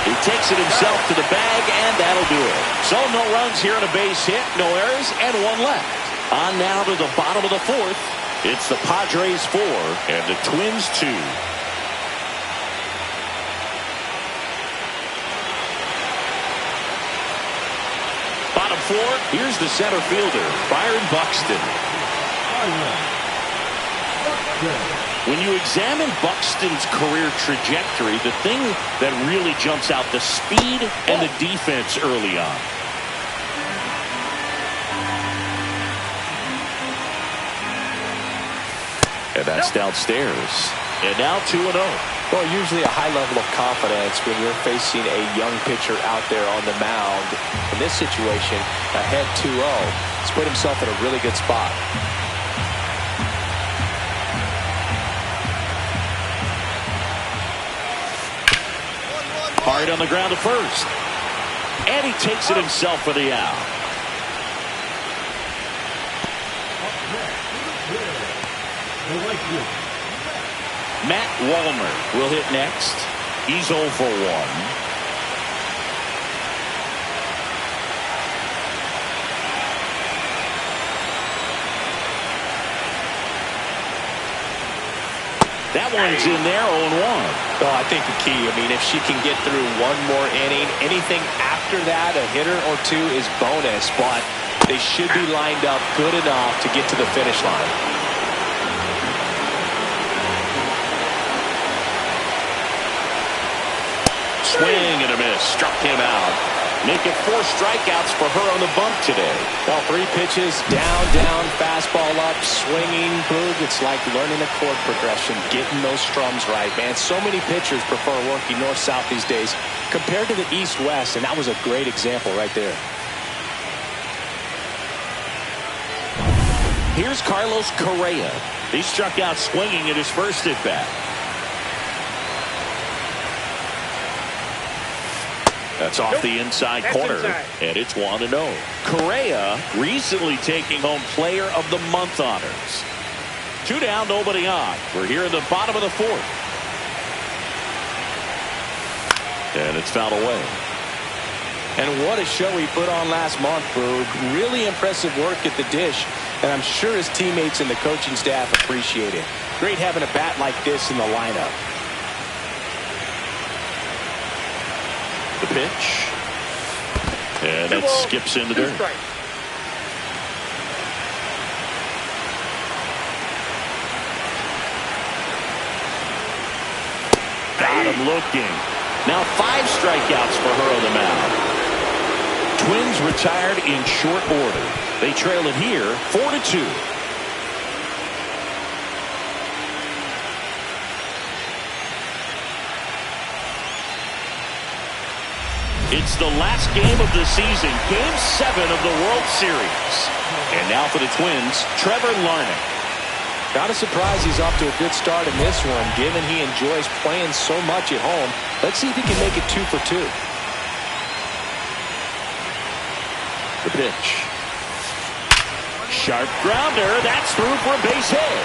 Speaker 1: He takes it himself to the bag, and that'll do it. So no runs here on a base hit, no errors, and one left. On now to the bottom of the fourth. It's the Padres 4 and the Twins 2. Bottom four, here's the center fielder, Byron Buxton. When you examine Buxton's career trajectory, the thing that really jumps out, the speed and the defense early on. And that's downstairs. And now 2-0.
Speaker 2: Well, usually a high level of confidence when you're facing a young pitcher out there on the mound. In this situation, ahead 2-0. He's put himself in a really good spot.
Speaker 1: Hard on the ground to first. And he takes it himself for the out. Matt Wallner will hit next. He's 0 for 1. That one's in there, 0-1.
Speaker 2: Well, I think the key, I mean, if she can get through one more inning, anything after that, a hitter or two is bonus, but they should be lined up good enough to get to the finish line.
Speaker 1: Swing and a miss. Struck him out. Make it 4 strikeouts for her on the bump today.
Speaker 2: Well, 3 pitches, down, fastball up, swinging, Boog. It's like learning a chord progression, getting those strums right, man. So many pitchers prefer working north-south these days compared to the east-west, and that was a great example right there.
Speaker 1: Here's Carlos Correa. He struck out swinging at his first at-bat. That's off the inside corner, and it's 1-0. Correa recently taking home Player of the Month honors. 2 down, nobody on. We're here in the bottom of the fourth. And it's fouled away.
Speaker 2: And what a show he put on last month, Boog. Really impressive work at the dish, and I'm sure his teammates and the coaching staff appreciate it. Great having a bat like this in the lineup.
Speaker 1: The pitch. And it skips into dirt. Got him looking. Now 5 strikeouts for her on the mound. Twins retired in short order. They trail it here 4-2. It's the last game of the season, Game 7 of the World Series. And now for the Twins, Trevor Larnach.
Speaker 2: Not a surprise he's off to a good start in this one, given he enjoys playing so much at home. Let's see if he can make it 2 for 2.
Speaker 1: The pitch. Sharp grounder, that's through for a base hit.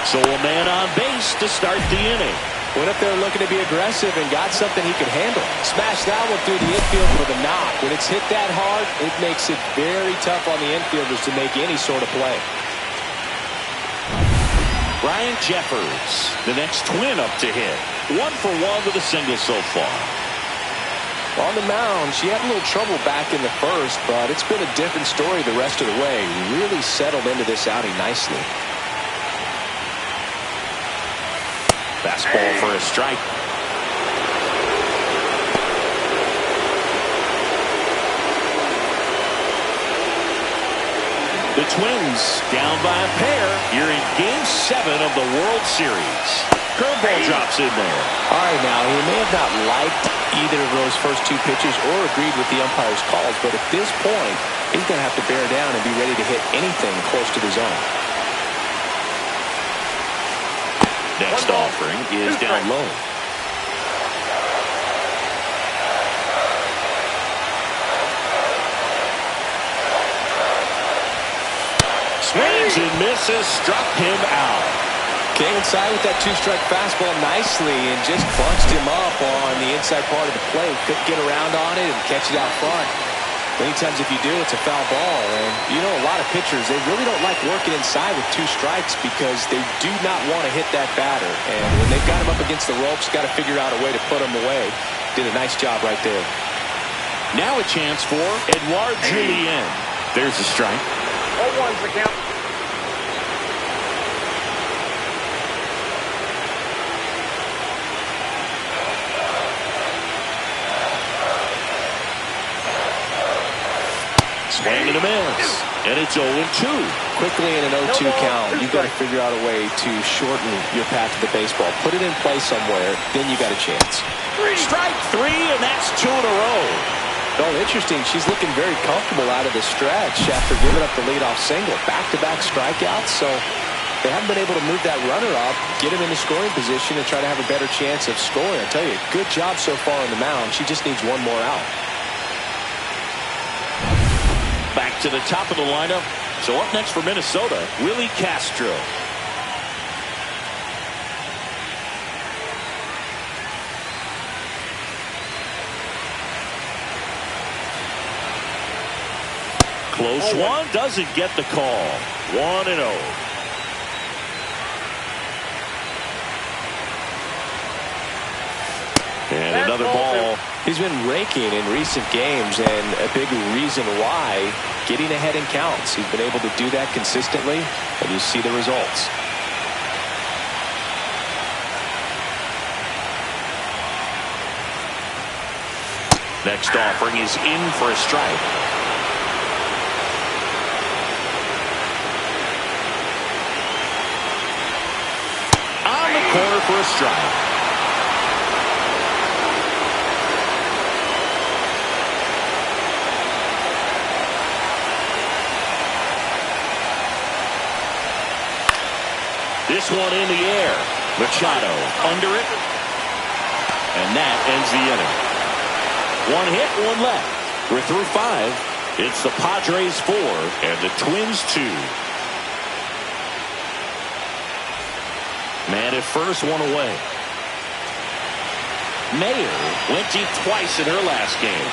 Speaker 1: So a man on base to start the inning.
Speaker 2: Went up there looking to be aggressive and got something he could handle. Smashed that one through the infield with a knock. When it's hit that hard, it makes it very tough on the infielders to make any sort of play.
Speaker 1: Ryan Jeffers, the next Twin up to hit. 1 for 1 with a single so far.
Speaker 2: On the mound, she had a little trouble back in the first, but it's been a different story the rest of the way. Really settled into this outing nicely.
Speaker 1: Fastball for a strike. The Twins down by a pair. You're in Game 7 of the World Series. Curveball drops in there.
Speaker 2: All right, now, he may have not liked either of those first 2 pitches or agreed with the umpire's calls, but at this point, he's going to have to bear down and be ready to hit anything close to the zone.
Speaker 1: Next offering is down low. Swings and misses, struck him out.
Speaker 2: Came inside with that 2-strike fastball nicely and just bunched him up on the inside part of the plate. Couldn't get around on it and catch it out front. Many times if you do, it's a foul ball. And you know, a lot of pitchers, they really don't like working inside with 2 strikes because they do not want to hit that batter. And when they've got him up against the ropes, got to figure out a way to put him away. Did a nice job right there.
Speaker 1: Now a chance for Edouard Julien. There's a strike.
Speaker 5: 0-1's the count.
Speaker 1: Swing and a miss. And it's 0-2.
Speaker 2: Quickly in an 0-2 count, you've got to figure out a way to shorten your path to the baseball. Put it in play somewhere, then you got a chance.
Speaker 1: Strike 3, and that's 2 in a row.
Speaker 2: Oh, interesting. She's looking very comfortable out of the stretch after giving up the leadoff single. Back-to-back strikeouts, so they haven't been able to move that runner up, get him into scoring position, and try to have a better chance of scoring. I tell you, good job so far on the mound. She just needs one more out.
Speaker 1: Back to the top of the lineup. So up next for Minnesota, Willie Castro. Close one, doesn't get the call. 1-0. And another ball.
Speaker 2: He's been raking in recent games, and a big reason why, getting ahead in counts. He's been able to do that consistently, and you see the results.
Speaker 1: Next offering is in for a strike. On the corner for a strike. This one in the air. Machado under it. And that ends the inning. 1 hit, 1 left. We're through 5. It's the Padres 4 and the Twins 2. Man at first, 1 away. Mayer went deep twice in her last game.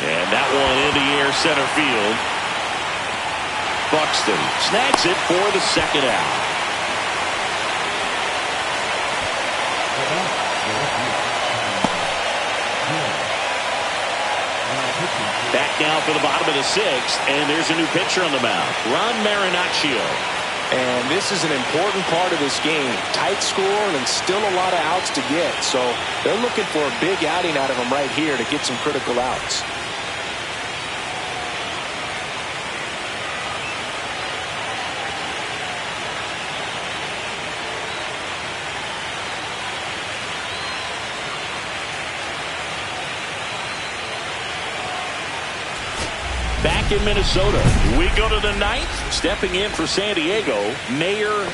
Speaker 1: And that one in the air center field. Buxton snags it for the second out. Back now for the bottom of the 6th, and there's a new pitcher on the mound, Ron Marinaccio.
Speaker 2: And this is an important part of this game. Tight score and still a lot of outs to get. So they're looking for a big outing out of them right here to get some critical outs.
Speaker 1: Back in Minnesota, we go to the 9th. Stepping in for San Diego, Mayer.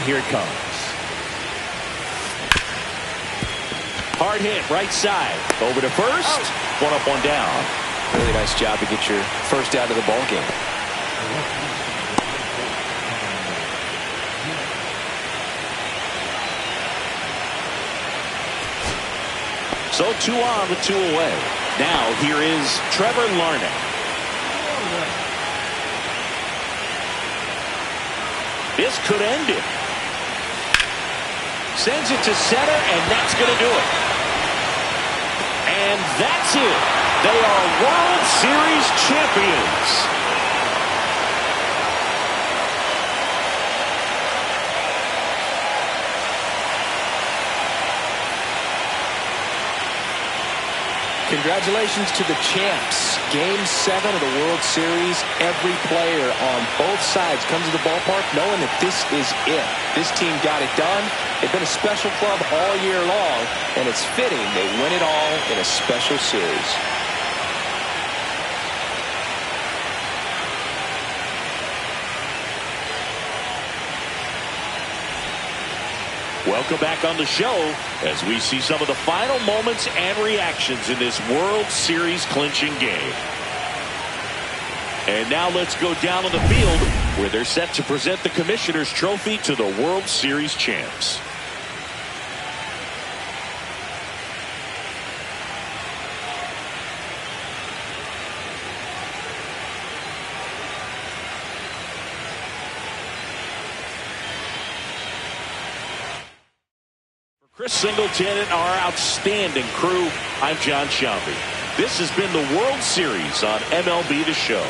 Speaker 1: here it comes. Hard hit, right side. Over to first. One up, one down.
Speaker 4: Really nice job to get your first out of the ball game.
Speaker 1: So 2 on with 2 away. Now here is Trevor Larnach. This could end it. Sends it to center, and that's going to do it. And that's it. They are World Series champions.
Speaker 4: Congratulations to the champs. Game 7 of the World Series. Every player on both sides comes to the ballpark knowing that this is it. This team got it done. They've been a special club all year long, and it's fitting they win it all in a special series.
Speaker 1: Welcome back on the show as we see some of the final moments and reactions in this World Series clinching game. And now let's go down on the field where they're set to present the Commissioner's Trophy to the World Series champs. Chris Singleton and our outstanding crew, I'm John Shelby. This has been the World Series on MLB The Show.